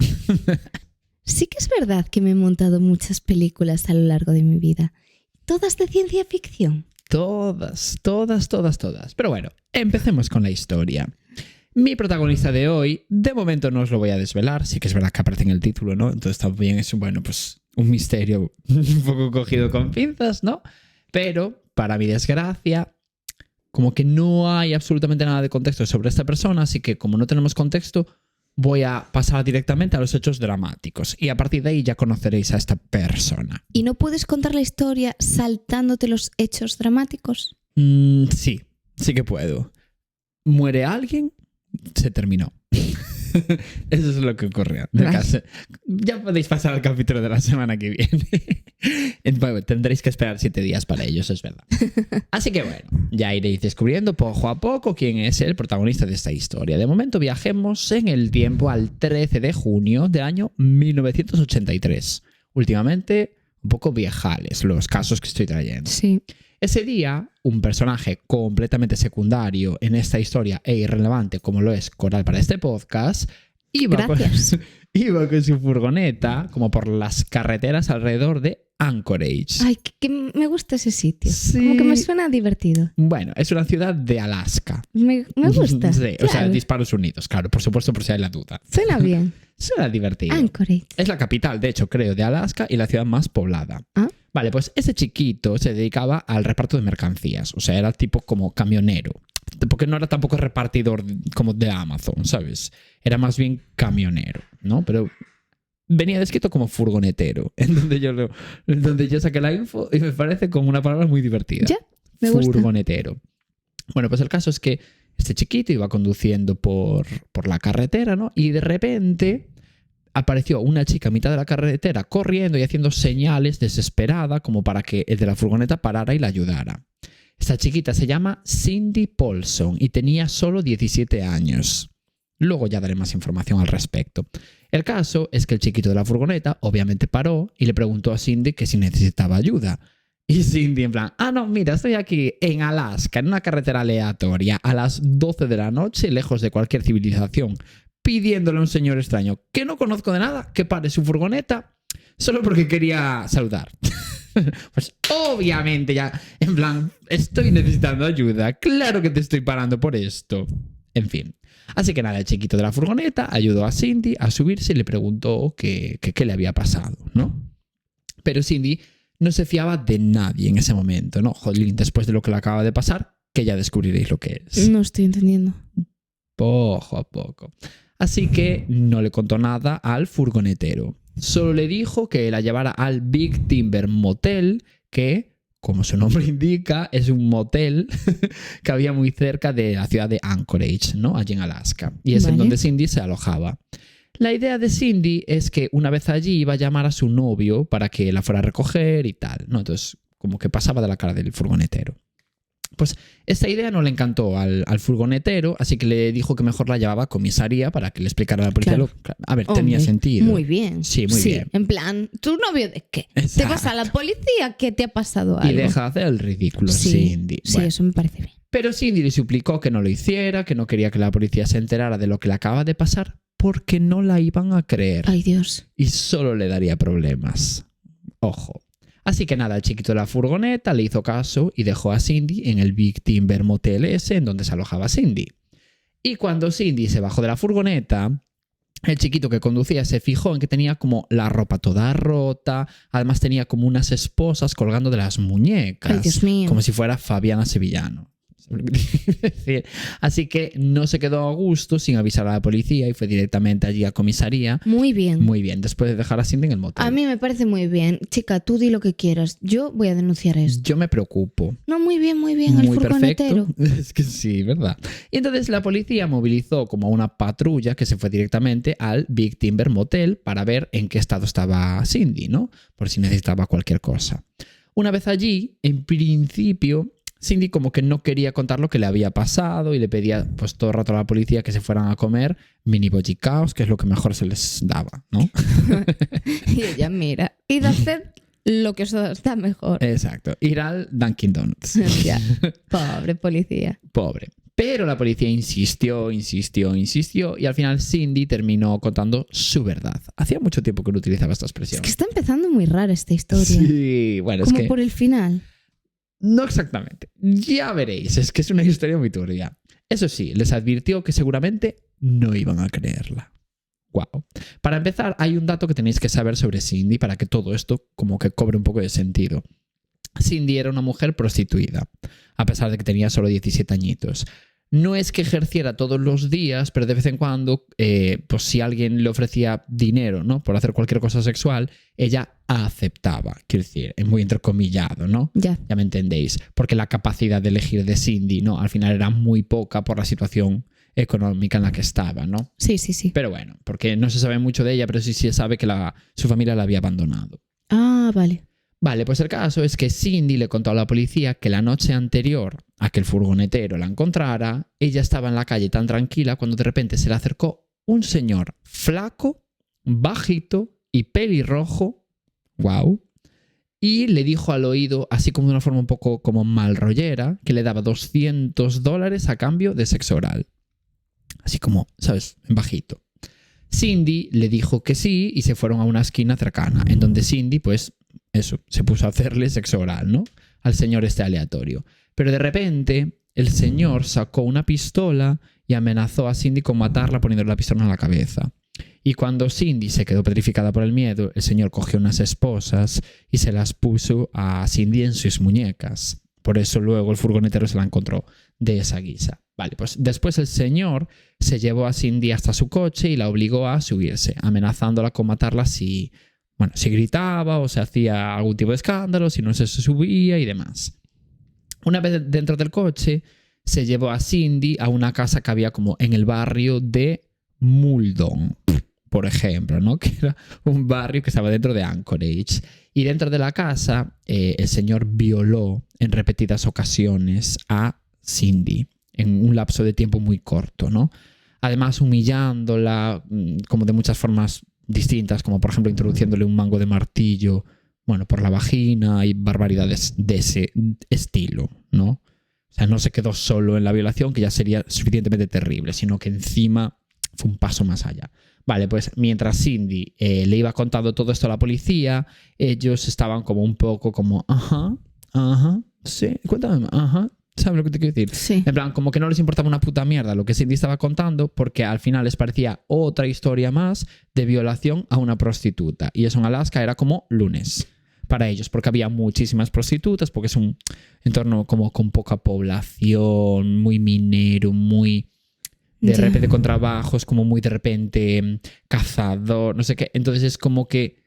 Sí que es verdad que me he montado muchas películas a lo largo de mi vida. ¿Todas de ciencia ficción? Todas. Pero bueno, empecemos con la historia. Mi protagonista de hoy, de momento no os lo voy a desvelar, sí que es verdad que aparece en el título, ¿no? Entonces también es un misterio un poco cogido con pinzas, ¿no? Pero, para mi desgracia, como que no hay absolutamente nada de contexto sobre esta persona, así que como no tenemos contexto, voy a pasar directamente a los hechos dramáticos y a partir de ahí ya conoceréis a esta persona. ¿Y no puedes contar la historia saltándote los hechos dramáticos? Sí que puedo. Muere alguien, se terminó. Eso es lo que ocurrió. Ya podéis pasar al capítulo de la semana que viene. Bueno, tendréis que esperar 7 días para ello, eso es verdad. Así que bueno, ya iréis descubriendo poco a poco quién es el protagonista de esta historia. De momento viajemos en el tiempo al 13 de junio del año 1983. Últimamente, un poco viejales los casos que estoy trayendo. Sí. Ese día, un personaje completamente secundario en esta historia e irrelevante como lo es Coral para este podcast, iba con su furgoneta como por las carreteras alrededor de Anchorage. Ay, que me gusta ese sitio. Sí. Como que me suena divertido. Bueno, es una ciudad de Alaska. Me gusta. Sí, claro. O sea, de Estados Unidos, claro, por supuesto, por si hay la duda. Suena bien. Suena divertido. Anchorage. Es la capital, de hecho, creo, de Alaska y la ciudad más poblada. ¿Ah? Vale, pues ese chiquito se dedicaba al reparto de mercancías. O sea, era tipo como camionero. Porque no era tampoco repartidor como de Amazon, ¿sabes? Era más bien camionero, ¿no? Pero venía descrito como furgonetero, en donde yo saqué la info y me parece como una palabra muy divertida. Ya, me gusta. Furgonetero. Bueno, pues el caso es que Este chiquito iba conduciendo por la carretera, ¿no? Y de repente apareció una chica a mitad de la carretera corriendo y haciendo señales desesperada como para que el de la furgoneta parara y la ayudara. Esta chiquita se llama Cindy Paulson y tenía solo 17 años. Luego ya daré más información al respecto. El caso es que el chiquito de la furgoneta obviamente paró y le preguntó a Cindy que si necesitaba ayuda. Y Cindy en plan, no, mira, estoy aquí en Alaska, en una carretera aleatoria, a las 12 de la noche, lejos de cualquier civilización, pidiéndole a un señor extraño que no conozco de nada que pare su furgoneta solo porque quería saludar. Pues obviamente ya, en plan, estoy necesitando ayuda, claro que te estoy parando por esto. En fin. Así que nada, el chiquito de la furgoneta ayudó a Cindy a subirse y le preguntó qué le había pasado, ¿no? Pero Cindy no se fiaba de nadie en ese momento, ¿no? Jolín, después de lo que le acaba de pasar, que ya descubriréis lo que es. No estoy entendiendo. Poco a poco. Así que no le contó nada al furgonetero. Solo le dijo que la llevara al Big Timber Motel, que, como su nombre indica, es un motel que había muy cerca de la ciudad de Anchorage, ¿no? Allí en Alaska. Y es en donde Cindy se alojaba. La idea de Cindy es que una vez allí iba a llamar a su novio para que la fuera a recoger y tal, ¿no? Entonces, como que pasaba de la cara del furgonetero. Pues esta idea no le encantó al furgonetero, así que le dijo que mejor la llevaba a comisaría para que le explicara a la policía. Claro. A ver, Hombre, tenía sentido. Muy bien. Sí, muy bien. En plan, ¿tu novio de qué? Exacto. ¿Te vas a la policía? ¿Qué te ha pasado algo? Y deja de hacer el ridículo, Cindy. Sí, Bueno, eso me parece bien. pero Cindy le suplicó que no lo hiciera, que no quería que la policía se enterara de lo que le acaba de pasar, porque no la iban a creer. Ay, Dios. Y solo le daría problemas. Ojo. Así que nada, el chiquito de la furgoneta le hizo caso y dejó a Cindy en el Big Timber Motel ese en donde se alojaba Cindy. Y cuando Cindy se bajó de la furgoneta, el chiquito que conducía se fijó en que tenía como la ropa toda rota, además tenía como unas esposas colgando de las muñecas. Ay, Dios mío. Como si fuera Fabiana Sevillano. Así que no se quedó a gusto sin avisar a la policía y fue directamente allí a comisaría. Muy bien. Muy bien, después de dejar a Cindy en el motel. A mí me parece muy bien. Chica, tú di lo que quieras. Yo voy a denunciar esto. Yo me preocupo. No, muy bien, el Muy furgonetero. perfecto. Es que sí, ¿verdad? Y entonces la policía movilizó como una patrulla que se fue directamente al Big Timber Motel para ver en qué estado estaba Cindy, ¿no? Por si necesitaba cualquier cosa. Una vez allí, en principio, Cindy como que no quería contar lo que le había pasado y le pedía pues todo el rato a la policía que se fueran a comer mini bollicaos, que es lo que mejor se les daba, ¿no? Y ella, mira, id a hacer lo que os da mejor. Exacto. Ir al Dunkin' Donuts. Ya. Pobre policía. Pobre. Pero la policía insistió y al final Cindy terminó contando su verdad. Hacía mucho tiempo que no utilizaba esta expresión. Es que está empezando muy rara esta historia. Sí, bueno, como es que... por el final. No exactamente. Ya veréis, es que es una historia muy turbia. Eso sí, les advirtió que seguramente no iban a creerla. Wow. Para empezar, hay un dato que tenéis que saber sobre Cindy para que todo esto como que cobre un poco de sentido. Cindy era una mujer prostituida, a pesar de que tenía solo 17 añitos. No es que ejerciera todos los días, pero de vez en cuando, pues si alguien le ofrecía dinero, ¿no? Por hacer cualquier cosa sexual, ella aceptaba. Quiero decir, es muy entrecomillado, ¿no? Ya me entendéis. Porque la capacidad de elegir de Cindy, ¿no? Al final era muy poca por la situación económica en la que estaba, ¿no? Sí. Pero bueno, porque no se sabe mucho de ella, pero sí se sabe que su familia la había abandonado. Ah, vale. Vale, pues el caso es que Cindy le contó a la policía que la noche anterior a que el furgonetero la encontrara, ella estaba en la calle tan tranquila cuando de repente se le acercó un señor flaco, bajito y pelirrojo, wow, y le dijo al oído, así como de una forma un poco como mal rollera, que le daba $200 a cambio de sexo oral. Así como, ¿sabes? En bajito. Cindy le dijo que sí y se fueron a una esquina cercana, en donde Cindy, pues, eso, se puso a hacerle sexo oral, ¿no? Al señor este aleatorio. Pero de repente, el señor sacó una pistola y amenazó a Cindy con matarla poniéndole la pistola en la cabeza. Y cuando Cindy se quedó petrificada por el miedo, el señor cogió unas esposas y se las puso a Cindy en sus muñecas. Por eso luego el furgonetero se la encontró de esa guisa. Vale, pues después el señor se llevó a Cindy hasta su coche y la obligó a subirse, amenazándola con matarla si gritaba o se hacía algún tipo de escándalo, si no se subía y demás. Una vez dentro del coche, se llevó a Cindy a una casa que había como en el barrio de Muldoon, por ejemplo, ¿no? Que era un barrio que estaba dentro de Anchorage. Y dentro de la casa, el señor violó en repetidas ocasiones a Cindy en un lapso de tiempo muy corto, ¿no? Además, humillándola como de muchas formas distintas, como por ejemplo introduciéndole un mango de martillo, bueno, por la vagina y barbaridades de ese estilo, ¿no? O sea, no se quedó solo en la violación, que ya sería suficientemente terrible, sino que encima fue un paso más allá. Vale, pues mientras Cindy le iba contando todo esto a la policía, ellos estaban como un poco como, sí, cuéntame, ¿sabes lo que te quiero decir? Sí. En plan, como que no les importaba una puta mierda lo que Cindy estaba contando, porque al final les parecía otra historia más de violación a una prostituta. Y eso en Alaska era como lunes para ellos, porque había muchísimas prostitutas, porque es un entorno como con poca población, muy minero, muy de repente con trabajos, como muy de repente cazador, no sé qué. Entonces es como que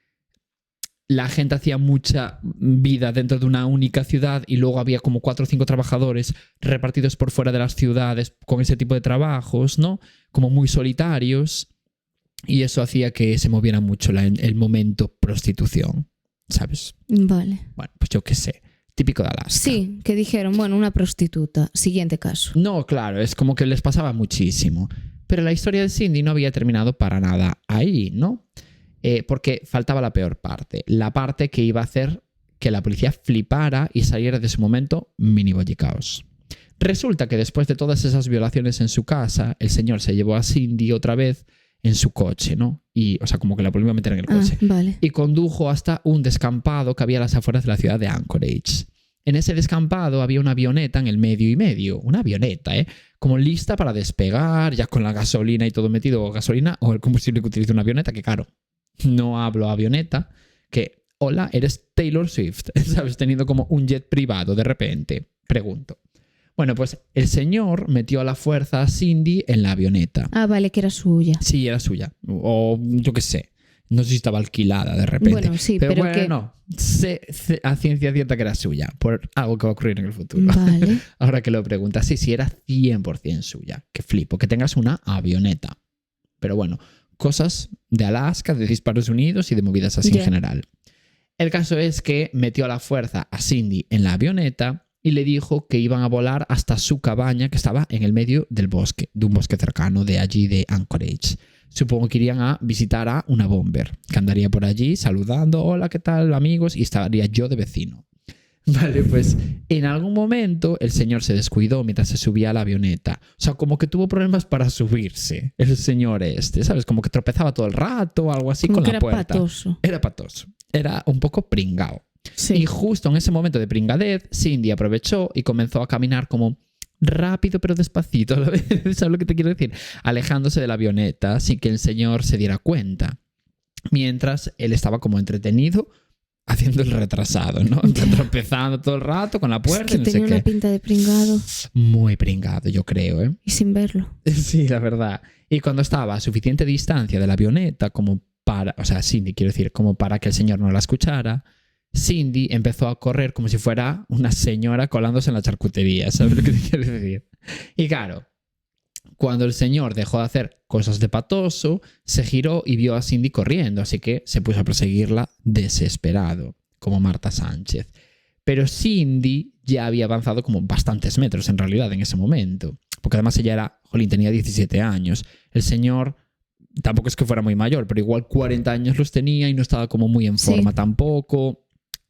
la gente hacía mucha vida dentro de una única ciudad y luego había como 4 o 5 trabajadores repartidos por fuera de las ciudades con ese tipo de trabajos, ¿no? Como muy solitarios, y eso hacía que se moviera mucho el momento prostitución, ¿sabes? Vale. Bueno, pues yo qué sé, típico de Alaska. Sí, que dijeron, bueno, una prostituta. Siguiente caso. No, claro, es como que les pasaba muchísimo. Pero la historia de Cindy no había terminado para nada ahí, ¿no? Porque faltaba la peor parte. La parte que iba a hacer que la policía flipara y saliera de su momento mini bollicaos. Resulta que después de todas esas violaciones en su casa, el señor se llevó a Cindy otra vez en su coche, ¿no? Y, o sea, como que la volvió a meter en el coche. Vale. Y condujo hasta un descampado que había a las afueras de la ciudad de Anchorage. En ese descampado había una avioneta en el medio y medio. Una avioneta, como lista para despegar, ya con la gasolina y todo metido, o gasolina o el combustible que utiliza una avioneta, que claro, no hablo avioneta, que, hola, eres Taylor Swift, ¿sabes? Teniendo como un jet privado de repente. Pregunto. Bueno, pues el señor metió a la fuerza a Cindy en la avioneta. Ah, vale, que era suya. Sí, era suya. O yo qué sé. No sé si estaba alquilada de repente. Bueno, sí, pero bueno, que... no. Sé a ciencia cierta que era suya, por algo que va a ocurrir en el futuro. Vale. Ahora que lo preguntas, sí, era 100% suya. Que flipo, que tengas una avioneta. Pero bueno, cosas de Alaska, de Estados Unidos y de movidas así en general. El caso es que metió a la fuerza a Cindy en la avioneta y le dijo que iban a volar hasta su cabaña, que estaba en el medio del bosque, de un bosque cercano de allí de Anchorage. Supongo que irían a visitar a una bomber, que andaría por allí saludando, hola, ¿qué tal, amigos? Y estaría yo de vecino. Vale, pues en algún momento el señor se descuidó mientras se subía a la avioneta. O sea, como que tuvo problemas para subirse, el señor este, ¿sabes? Como que tropezaba todo el rato o algo así como con que la era puerta. Patoso. Era patoso. Era un poco pringao. Sí. Y justo en ese momento de pringadez, Cindy aprovechó y comenzó a caminar como rápido pero despacito a la vez. ¿Sabes lo que te quiero decir? Alejándose de la avioneta sin que el señor se diera cuenta. Mientras él estaba como entretenido haciendo el retrasado, ¿no? Tropezando todo el rato con la puerta. Es que y no tenía sé una qué. pinta de pringado. Muy pringado, yo creo, ¿eh? Y sin verlo. Sí, la verdad. Y cuando estaba a suficiente distancia de la avioneta como para, o sea, Cindy, quiero decir, como para que el señor no la escuchara, Cindy empezó a correr como si fuera una señora colándose en la charcutería, ¿sabes lo que te quiero decir? Y claro, cuando el señor dejó de hacer cosas de patoso, se giró y vio a Cindy corriendo, así que se puso a perseguirla desesperado, como Marta Sánchez. Pero Cindy ya había avanzado como bastantes metros en realidad en ese momento, porque además ella era, jolín, tenía 17 años. El señor tampoco es que fuera muy mayor, pero igual 40 años los tenía y no estaba como muy en forma tampoco.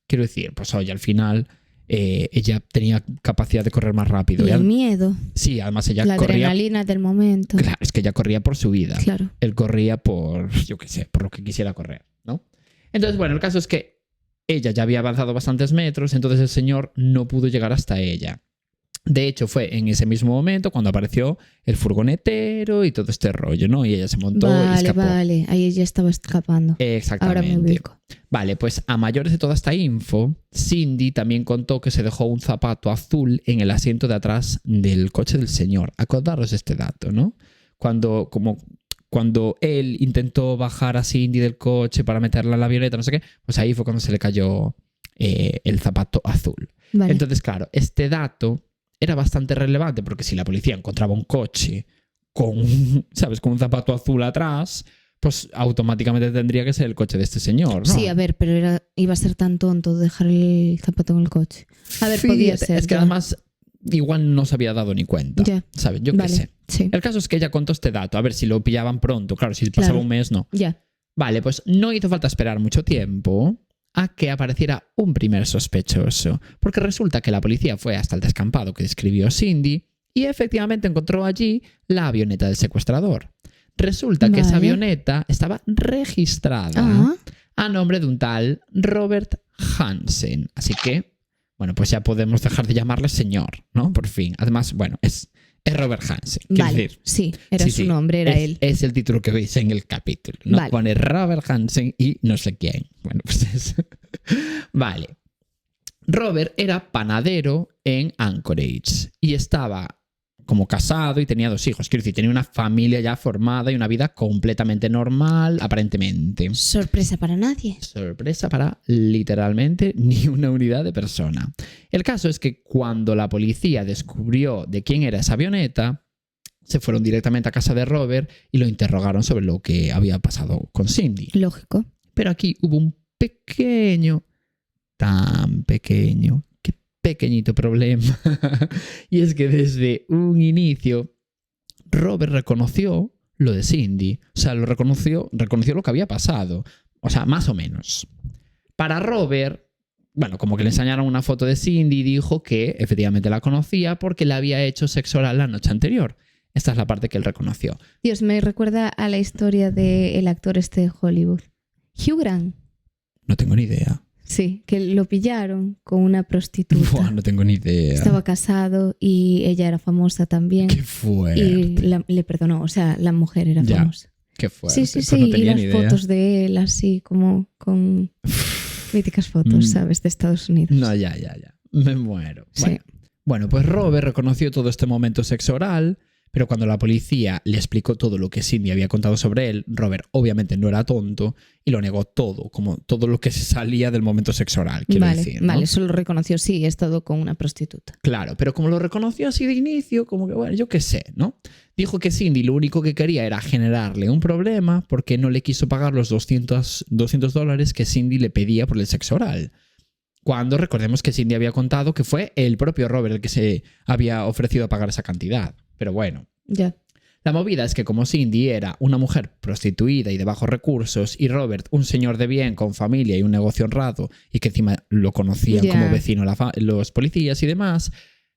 Quiero decir, pues oye, al final ella tenía capacidad de correr más rápido. Y el miedo. Sí, además ella la corría... adrenalina del momento. Claro, es que ella corría por su vida. Claro. Él corría por, yo qué sé, por lo que quisiera correr, ¿no? Entonces, bueno, el caso es que ella ya había avanzado bastantes metros, entonces el señor no pudo llegar hasta ella. De hecho, fue en ese mismo momento cuando apareció el furgonetero y todo este rollo, ¿no? Y ella se montó y escapó. Vale, ahí ella estaba escapando. Exactamente. Ahora me ubico. Vale, pues a mayores de toda esta info, Cindy también contó que se dejó un zapato azul en el asiento de atrás del coche del señor. Acordaros este dato, ¿no? Cuando él intentó bajar a Cindy del coche para meterla en la avioneta, no sé qué, pues ahí fue cuando se le cayó el zapato azul. Vale. Entonces, claro, este dato era bastante relevante porque si la policía encontraba un coche con, ¿sabes?, con un zapato azul atrás, pues automáticamente tendría que ser el coche de este señor, ¿no? Sí, a ver, pero iba a ser tan tonto dejar el zapato en el coche. A ver, podía ser. Es que ya. además igual no se había dado ni cuenta, Ya. ¿sabes? Yo Vale, qué sé. sí. El caso es que ella contó este dato, a ver si lo pillaban pronto. Claro, si pasaba Claro. un mes, no. Ya. Vale, pues no hizo falta esperar mucho tiempo a que apareciera un primer sospechoso, porque resulta que la policía fue hasta el descampado que describió Cindy y efectivamente encontró allí la avioneta del secuestrador. Resulta que esa Vale. avioneta estaba registrada Ah, a nombre de un tal Robert Hansen. Así que, bueno, pues ya podemos dejar de llamarle señor, ¿no? Por fin. Además, bueno, es Robert Hansen. Quiero vale. decir, Sí, era sí, su sí, nombre, era es, él. Es el título que veis en el capítulo. No Vale. pone Robert Hansen y no sé quién. Bueno, pues es... Vale. Robert era panadero en Anchorage y estaba como casado y tenía 2 hijos. Quiero decir, tenía una familia ya formada y una vida completamente normal, aparentemente. Sorpresa para nadie. Sorpresa para literalmente ni una unidad de persona. El caso es que cuando la policía descubrió de quién era esa avioneta, se fueron directamente a casa de Robert y lo interrogaron sobre lo que había pasado con Cindy. Lógico. Pero aquí hubo un pequeño, tan pequeño, qué pequeñito problema. Y es que desde un inicio, Robert reconoció lo de Cindy. O sea, reconoció lo que había pasado. O sea, más o menos. Para Robert, bueno, como que le enseñaron una foto de Cindy y dijo que efectivamente la conocía porque le había hecho sexo oral la noche anterior. Esta es la parte que él reconoció. Dios, me recuerda a la historia del actor este de Hollywood. Hugh Grant. No tengo ni idea. Sí, que lo pillaron con una prostituta. Buah, no tengo ni idea. Estaba casado y ella era famosa también. Qué fuerte. Y le perdonó, o sea, la mujer era Ya. famosa. Qué fuerte. Sí, Pues sí, no y tenía las ni idea. fotos de él así como con míticas fotos, ¿sabes? De Estados Unidos. No, ya. Me muero. Sí. Bueno, pues Robert reconoció todo este momento sexo oral, pero cuando la policía le explicó todo lo que Cindy había contado sobre él, Robert obviamente no era tonto y lo negó todo, como todo lo que se salía del momento sexo oral, quiero Vale, decir, ¿no? vale, eso lo reconoció, sí, he estado con una prostituta. Claro, pero como lo reconoció así de inicio, como que, bueno, yo qué sé, ¿no? Dijo que Cindy lo único que quería era generarle un problema porque no le quiso pagar los $200 que Cindy le pedía por el sexo oral. Cuando recordemos que Cindy había contado que fue el propio Robert el que se había ofrecido a pagar esa cantidad. Pero bueno. Ya. La movida es que como Cindy era una mujer prostituida y de bajos recursos y Robert un señor de bien con familia y un negocio honrado y que encima lo conocían como vecino los policías y demás,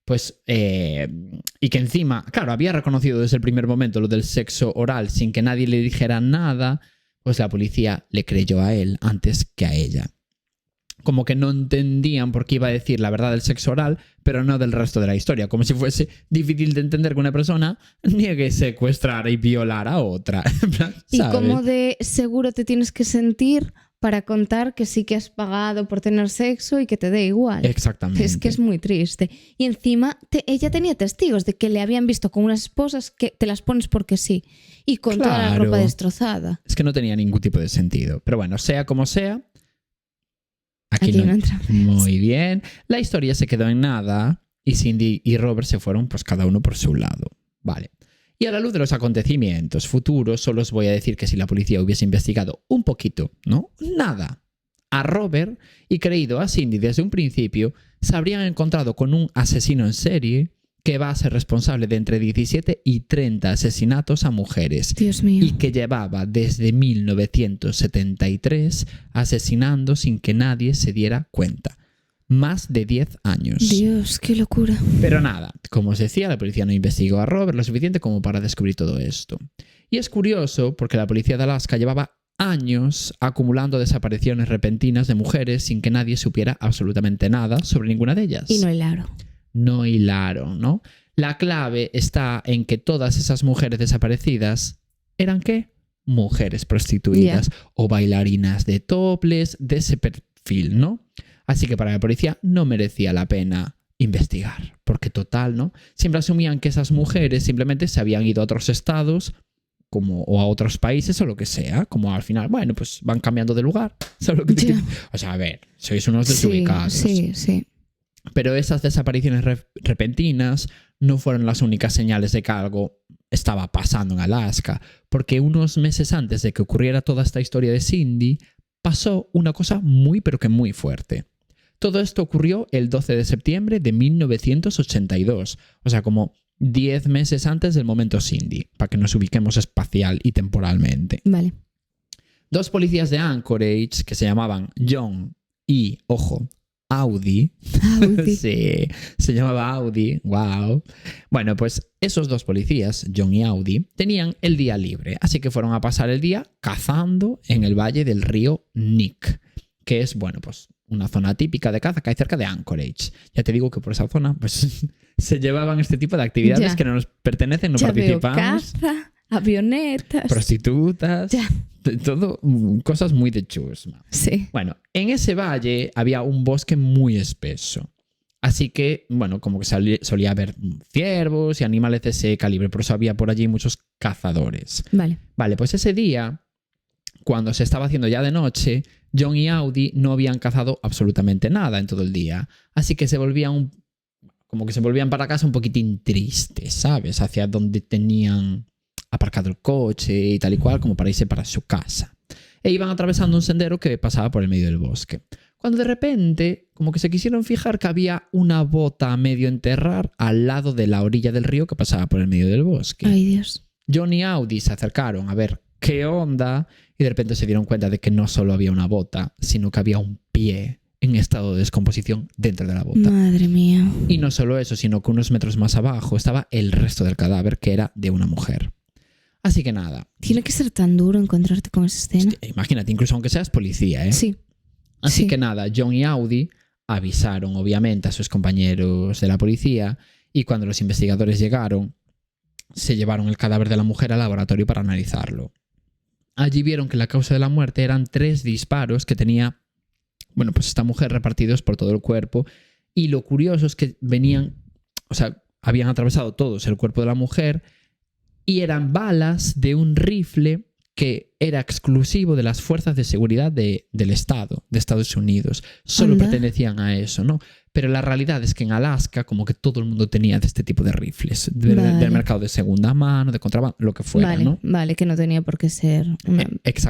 pues y que encima, claro, había reconocido desde el primer momento lo del sexo oral sin que nadie le dijera nada, pues la policía le creyó a él antes que a ella. Como que no entendían por qué iba a decir la verdad del sexo oral, pero no del resto de la historia. Como si fuese difícil de entender que una persona niegue secuestrar y violar a otra. ¿Sabes? Y cómo de seguro te tienes que sentir para contar que sí que has pagado por tener sexo y que te dé igual. Exactamente. Es que es muy triste. Y encima ella tenía testigos de que le habían visto con unas esposas que te las pones porque sí. Y con toda la ropa destrozada. Es que no tenía ningún tipo de sentido. Pero bueno, sea como sea, Aquí no entra. Muy bien. La historia se quedó en nada y Cindy y Robert se fueron pues cada uno por su lado. Vale. Y a la luz de los acontecimientos futuros, solo os voy a decir que si la policía hubiese investigado un poquito, ¿no? Nada, a Robert y creído a Cindy desde un principio, se habrían encontrado con un asesino en serie que va a ser responsable de entre 17 y 30 asesinatos a mujeres. Dios mío. Y que llevaba desde 1973 asesinando sin que nadie se diera cuenta. Más de 10 años. Dios, qué locura. Pero nada, como os decía, la policía no investigó a Robert lo suficiente como para descubrir todo esto. Y es curioso porque la policía de Alaska llevaba años acumulando desapariciones repentinas de mujeres sin que nadie supiera absolutamente nada sobre ninguna de ellas. Y no hilaron. No hilaron, ¿no? La clave está en que todas esas mujeres desaparecidas eran ¿qué? Mujeres prostituidas o bailarinas de topless de ese perfil, ¿no? Así que para la policía no merecía la pena investigar, porque total, ¿no? Siempre asumían que esas mujeres simplemente se habían ido a otros estados o a otros países o lo que sea, como al final, bueno, pues van cambiando de lugar. ¿Sabes lo que te quiero? O sea, a ver, sois unos desubicados. Sí. Pero esas desapariciones repentinas no fueron las únicas señales de que algo estaba pasando en Alaska, porque unos meses antes de que ocurriera toda esta historia de Cindy, pasó una cosa muy pero que muy fuerte. Todo esto ocurrió el 12 de septiembre de 1982, o sea, como 10 meses antes del momento Cindy, para que nos ubiquemos espacial y temporalmente. Vale. 2 policías de Anchorage que se llamaban John y, ojo, Audi. Sí, se llamaba Audi. Wow. Bueno, pues esos 2 policías, John y Audi, tenían el día libre, así que fueron a pasar el día cazando en el valle del río Nick, que es, bueno, pues una zona típica de caza que hay cerca de Anchorage. Ya te digo que por esa zona pues se llevaban este tipo de actividades que no nos pertenecen, no ya participamos. Veo caza, avionetas, prostitutas, ya. Todo cosas muy de chusma. Sí. Bueno, en ese valle había un bosque muy espeso. Así que, bueno, como que solía haber ciervos y animales de ese calibre, por eso había por allí muchos cazadores. Vale, pues ese día, cuando se estaba haciendo ya de noche, John y Audi no habían cazado absolutamente nada en todo el día. Así que se volvían para casa un poquitín tristes, ¿sabes? Hacia donde tenían aparcado el coche y tal y cual, como para irse para su casa. E iban atravesando un sendero que pasaba por el medio del bosque. Cuando de repente, como que se quisieron fijar que había una bota a medio enterrar al lado de la orilla del río que pasaba por el medio del bosque. Ay, Dios. John y Audi se acercaron a ver qué onda y de repente se dieron cuenta de que no solo había una bota, sino que había un pie en estado de descomposición dentro de la bota. Madre mía. Y no solo eso, sino que unos metros más abajo estaba el resto del cadáver, que era de una mujer. Así que nada. Tiene que ser tan duro encontrarte con esa escena. Hostia, imagínate, incluso aunque seas policía, ¿eh? Sí. Así que nada, John y Audi avisaron obviamente a sus compañeros de la policía y cuando los investigadores llegaron, se llevaron el cadáver de la mujer al laboratorio para analizarlo. Allí vieron que la causa de la muerte eran 3 disparos que tenía, bueno, pues esta mujer repartidos por todo el cuerpo, y lo curioso es que habían atravesado todos el cuerpo de la mujer y eran balas de un rifle que era exclusivo de las fuerzas de seguridad del Estado, de Estados Unidos. Solo pertenecían a eso, ¿no? Pero la realidad es que en Alaska como que todo el mundo tenía de este tipo de rifles, del mercado de segunda mano, de contrabando, lo que fuera, ¿no? Vale, que no tenía por qué ser una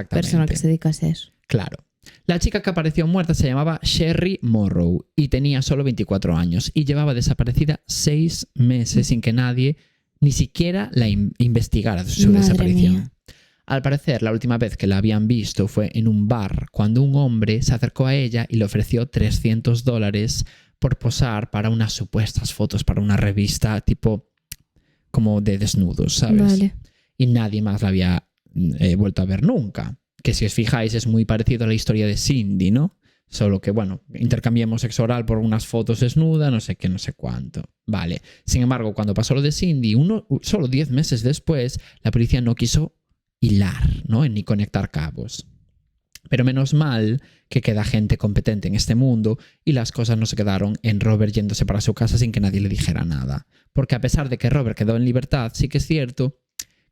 persona que se dedicase a eso. Claro. La chica que apareció muerta se llamaba Sherry Morrow y tenía solo 24 años y llevaba desaparecida 6 meses sin que nadie ni siquiera la investigara su desaparición. Mía. Al parecer, la última vez que la habían visto fue en un bar, cuando un hombre se acercó a ella y le ofreció $300 por posar para unas supuestas fotos para una revista tipo como de desnudos, ¿sabes? Vale. Y nadie más la había vuelto a ver nunca. Que si os fijáis es muy parecido a la historia de Cindy, ¿no? Solo que, bueno, intercambiamos sexo oral por unas fotos desnudas, no sé qué, no sé cuánto. Vale. Sin embargo, cuando pasó lo de Cindy, solo 10 meses después, la policía no quiso hilar, ¿no? Ni conectar cabos. Pero menos mal que queda gente competente en este mundo y las cosas no se quedaron en Robert yéndose para su casa sin que nadie le dijera nada. Porque a pesar de que Robert quedó en libertad, sí que es cierto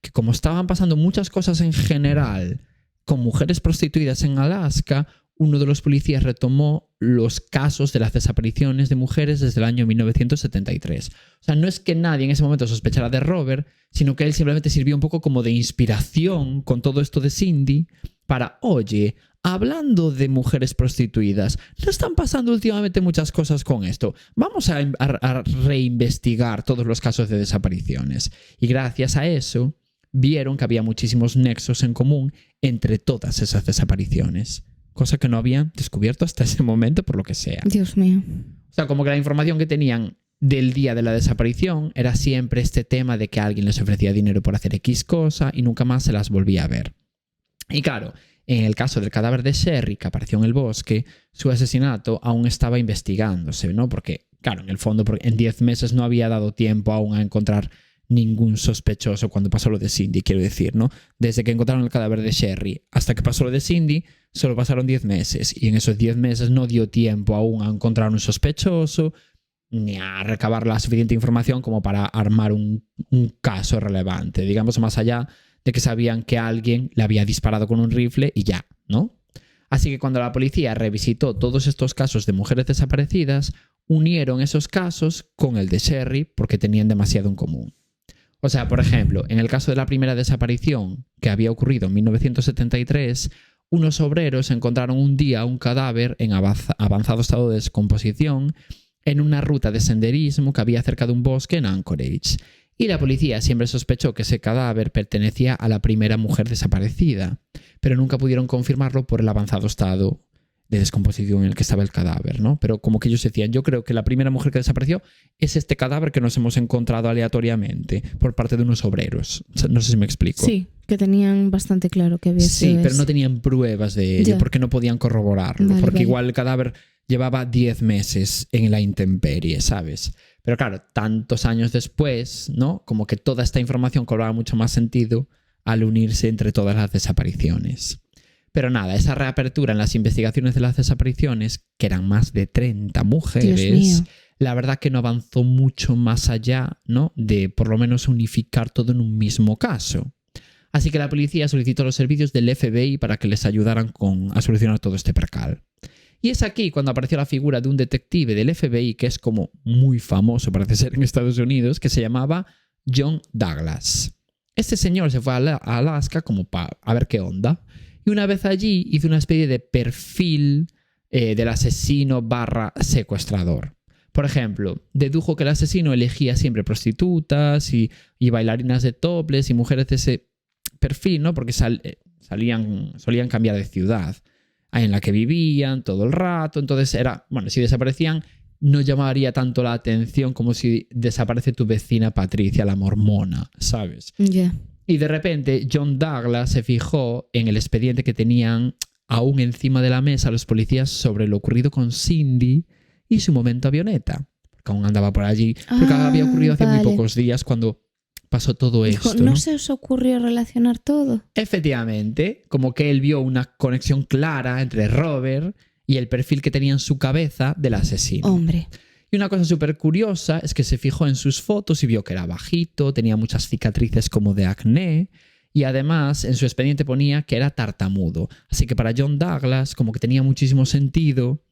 que como estaban pasando muchas cosas en general con mujeres prostituidas en Alaska, uno de los policías retomó los casos de las desapariciones de mujeres desde el año 1973. O sea, no es que nadie en ese momento sospechara de Robert, sino que él simplemente sirvió un poco como de inspiración con todo esto de Cindy para, oye, hablando de mujeres prostituidas, ¿no están pasando últimamente muchas cosas con esto? Vamos a reinvestigar todos los casos de desapariciones. Y gracias a eso, vieron que había muchísimos nexos en común entre todas esas desapariciones. Cosa que no habían descubierto hasta ese momento, por lo que sea. Dios mío. O sea, como que la información que tenían del día de la desaparición era siempre este tema de que alguien les ofrecía dinero por hacer X cosa y nunca más se las volvía a ver. Y claro, en el caso del cadáver de Sherry, que apareció en el bosque, su asesinato aún estaba investigándose, ¿no? Porque, claro, en el fondo, en 10 meses no había dado tiempo aún a encontrar ningún sospechoso cuando pasó lo de Cindy, quiero decir, ¿no? Desde que encontraron el cadáver de Sherry hasta que pasó lo de Cindy, solo pasaron 10 meses. Y en esos 10 meses no dio tiempo aún a encontrar un sospechoso ni a recabar la suficiente información como para armar un caso relevante. Digamos, más allá de que sabían que alguien le había disparado con un rifle y ya, ¿no? Así que cuando la policía revisitó todos estos casos de mujeres desaparecidas, unieron esos casos con el de Sherry porque tenían demasiado en común. O sea, por ejemplo, en el caso de la primera desaparición, que había ocurrido en 1973, unos obreros encontraron un día un cadáver en avanzado estado de descomposición en una ruta de senderismo que había cerca de un bosque en Anchorage. Y la policía siempre sospechó que ese cadáver pertenecía a la primera mujer desaparecida, pero nunca pudieron confirmarlo por el avanzado estado de descomposición en el que estaba el cadáver, ¿no? Pero como que ellos decían, yo creo que la primera mujer que desapareció es este cadáver que nos hemos encontrado aleatoriamente por parte de unos obreros. No sé si me explico. Sí, que tenían bastante claro que había sido Sí, pero ese. no tenían pruebas de ello Ya. porque no podían corroborarlo. Vale, Porque vale. igual el cadáver llevaba 10 meses en la intemperie, ¿sabes? Pero claro, tantos años después, ¿no? Como que toda esta información cobraba mucho más sentido al unirse entre todas las desapariciones. Pero nada, esa reapertura en las investigaciones de las desapariciones, que eran más de 30 mujeres, Dios mío. la verdad que no avanzó mucho más allá, ¿no? De por lo menos unificar todo en un mismo caso. Así que la policía solicitó los servicios del FBI para que les ayudaran a solucionar todo este percal. Y es aquí cuando apareció la figura de un detective del FBI que es como muy famoso, parece ser, en Estados Unidos, que se llamaba John Douglas. Este señor se fue a Alaska como para a ver qué onda. Y una vez allí hizo una especie de perfil del asesino / secuestrador. Por ejemplo, dedujo que el asesino elegía siempre prostitutas y bailarinas de topless y mujeres de ese perfil, ¿no? Porque solían cambiar de ciudad en la que vivían todo el rato. Entonces era, bueno, si desaparecían no llamaría tanto la atención como si desaparece tu vecina Patricia, la mormona, ¿sabes? Ya. Y de repente John Douglas se fijó en el expediente que tenían aún encima de la mesa los policías sobre lo ocurrido con Cindy y su momento avioneta. Porque aún andaba por allí. Porque había ocurrido hace muy pocos días cuando pasó todo Dijo, esto. ¿no se os ocurrió relacionar todo? Efectivamente, como que él vio una conexión clara entre Robert y el perfil que tenía en su cabeza del asesino. Hombre. Y una cosa súper curiosa es que se fijó en sus fotos y vio que era bajito, tenía muchas cicatrices como de acné y además en su expediente ponía que era tartamudo. Así que para John Douglas como que tenía muchísimo sentido.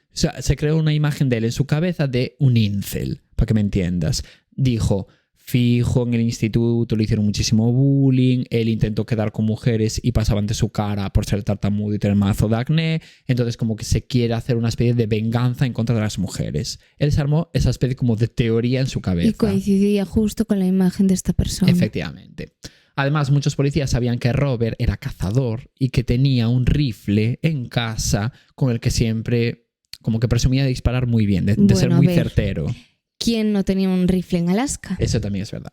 O sea, se creó una imagen de él en su cabeza de un incel, para que me entiendas. Dijo, fijo, en el instituto le hicieron muchísimo bullying, él intentó quedar con mujeres y pasaban de su cara por ser tartamudo y tener mazo de acné, entonces como que se quiere hacer una especie de venganza en contra de las mujeres. Él se armó esa especie como de teoría en su cabeza. Y coincidía justo con la imagen de esta persona. Efectivamente. Además, muchos policías sabían que Robert era cazador y que tenía un rifle en casa con el que siempre como que presumía de disparar muy bien, de ser muy certero. ¿Quién no tenía un rifle en Alaska? Eso también es verdad.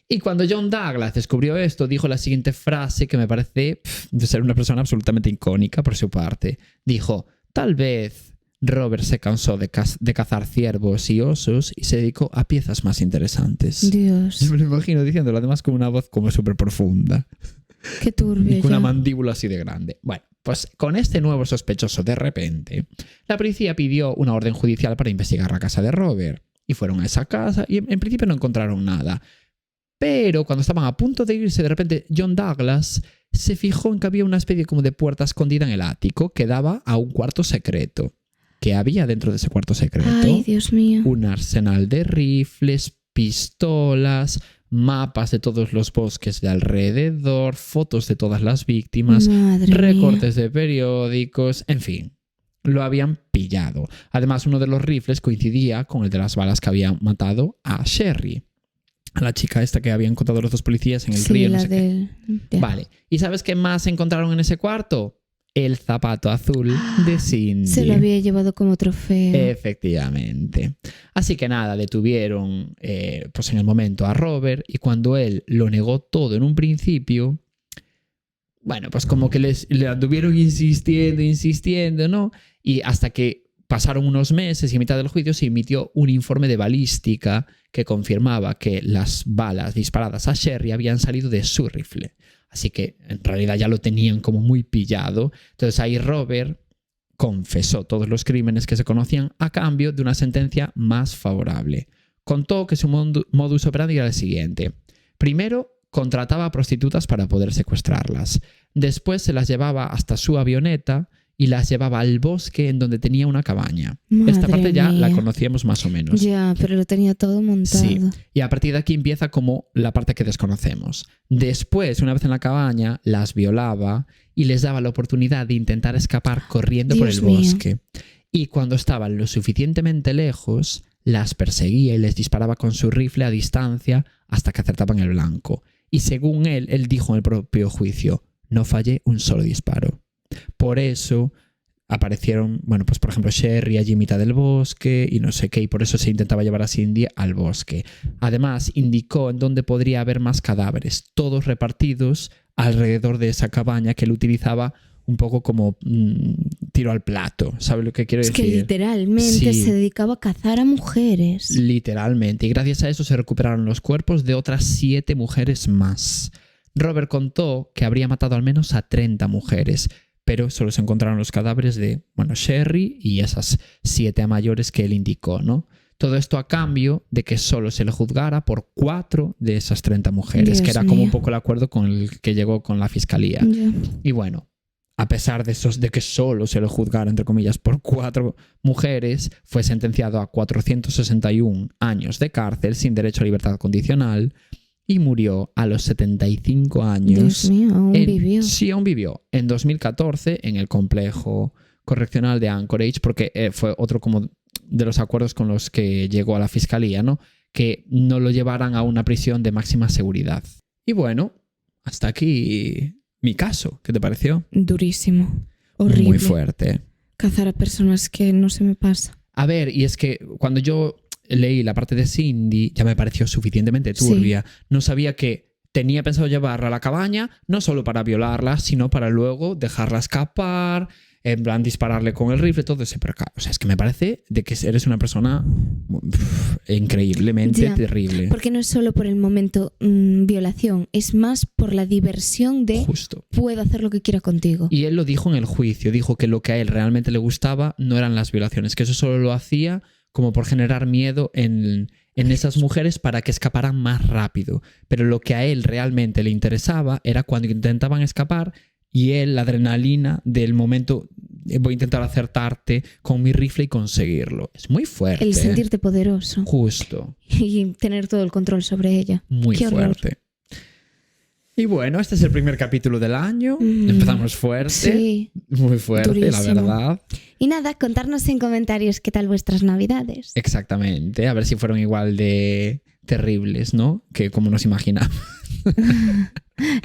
Y cuando John Douglas descubrió esto, dijo la siguiente frase que me parece de ser una persona absolutamente icónica por su parte. Dijo, tal vez Robert se cansó de cazar ciervos y osos y se dedicó a piezas más interesantes. Dios. Yo me lo imagino diciéndolo además con una voz como súper profunda. Qué turbio. Y con ya. una mandíbula así de grande. Bueno, pues con este nuevo sospechoso de repente, la policía pidió una orden judicial para investigar la casa de Robert. Y fueron a esa casa y en principio no encontraron nada. Pero cuando estaban a punto de irse, de repente John Douglas se fijó en que había una especie como de puerta escondida en el ático que daba a un cuarto secreto. ¿Qué había dentro de ese cuarto secreto? Ay, Dios mío. Un arsenal de rifles, pistolas, mapas de todos los bosques de alrededor, fotos de todas las víctimas, Madre recortes mía. de periódicos, en fin. Lo habían pillado. Además, uno de los rifles coincidía con el de las balas que habían matado a Sherry, a la chica esta que habían encontrado los dos policías en el Sí, río. la No sé del... qué. Ya. Vale. ¿Y sabes qué más encontraron en ese cuarto? El zapato azul de Cindy. Se lo había llevado como trofeo. Efectivamente. Así que nada, detuvieron pues en el momento a Robert y cuando él lo negó todo en un principio, bueno, pues como que le anduvieron insistiendo, ¿no? Y hasta que pasaron unos meses y a mitad del juicio se emitió un informe de balística que confirmaba que las balas disparadas a Sherry habían salido de su rifle. Así que en realidad ya lo tenían como muy pillado. Entonces ahí Robert confesó todos los crímenes que se conocían a cambio de una sentencia más favorable. Contó que su modus operandi era el siguiente. Primero, contrataba a prostitutas para poder secuestrarlas. Después se las llevaba hasta su avioneta y las llevaba al bosque en donde tenía una cabaña. Madre Esta parte ya la mía. conocíamos más o menos. Ya, pero lo tenía todo montado. Sí, y a partir de aquí empieza como la parte que desconocemos. Después, una vez en la cabaña, las violaba y les daba la oportunidad de intentar escapar corriendo por Dios el mío. bosque. Y cuando estaban lo suficientemente lejos, las perseguía y les disparaba con su rifle a distancia hasta que acertaban el blanco. Y según él dijo en el propio juicio, no fallé un solo disparo. Por eso aparecieron, bueno, pues por ejemplo Sherry allí en mitad del bosque y no sé qué, y por eso se intentaba llevar a Cindy al bosque. Además, indicó en dónde podría haber más cadáveres, todos repartidos alrededor de esa cabaña que él utilizaba un poco como tiro al plato. ¿Sabes lo que quiero Es decir? que literalmente Sí. se dedicaba a cazar a mujeres. Literalmente. Y gracias a eso se recuperaron los cuerpos de otras 7 mujeres más. Robert contó que habría matado al menos a 30 mujeres, pero solo se encontraron los cadáveres de, bueno, Sherry y esas 7 mayores que él indicó, ¿no? Todo esto a cambio de que solo se le juzgara por 4 de esas 30 mujeres, Dios que era como mío. un poco el acuerdo con el que llegó con la fiscalía. Ya. Y bueno, a pesar de que solo se le juzgara, entre comillas, por 4 mujeres, fue sentenciado a 461 años de cárcel sin derecho a libertad condicional y murió a los 75 años. Dios mío, aún vivió. Sí, aún vivió. En 2014, en el complejo correccional de Anchorage, porque fue otro como de los acuerdos con los que llegó a la fiscalía, ¿no? Que no lo llevaran a una prisión de máxima seguridad. Y bueno, hasta aquí mi caso. ¿Qué te pareció? Durísimo. Horrible. Muy fuerte. Cazar a personas que no se me pasa. A ver, y es que cuando yo leí la parte de Cindy, ya me pareció suficientemente turbia. No sabía que tenía pensado llevarla a la cabaña, no solo para violarla, sino para luego dejarla escapar, en plan dispararle con el rifle, todo ese percal. O sea, es que me parece de que eres una persona increíblemente Ya, terrible. Porque no es solo por el momento violación, es más por la diversión de Justo. puedo hacer lo que quiera contigo. Y él lo dijo en el juicio, dijo que lo que a él realmente le gustaba no eran las violaciones, que eso solo lo hacía como por generar miedo en esas mujeres para que escaparan más rápido. Pero lo que a él realmente le interesaba era cuando intentaban escapar y él, la adrenalina del momento, voy a intentar acertarte con mi rifle y conseguirlo. Es muy fuerte. El sentirte poderoso Justo. y tener todo el control sobre ella. Muy Qué horror. fuerte. Y bueno, este es el primer capítulo del año. Empezamos fuerte. Sí. Muy fuerte, Durísimo. la verdad. Y nada, contarnos en comentarios qué tal vuestras navidades. Exactamente. A ver si fueron igual de terribles, ¿no? Que como nos imaginamos.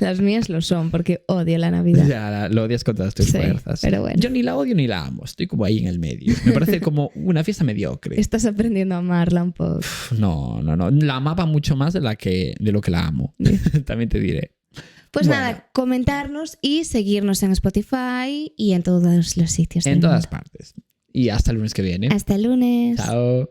Las mías lo son, porque odio la Navidad. Ya lo odias con todas tus Sí, fuerzas. pero bueno. Yo ni la odio ni la amo. Estoy como ahí en el medio. Me parece como una fiesta mediocre. Estás aprendiendo a amarla un poco. No. La amaba mucho más de lo que la amo. También te diré. Pues Bueno. nada, comentarnos y seguirnos en Spotify y en todos los sitios. En del todas mundo. partes. Y hasta el lunes que viene. Hasta el lunes. Chao.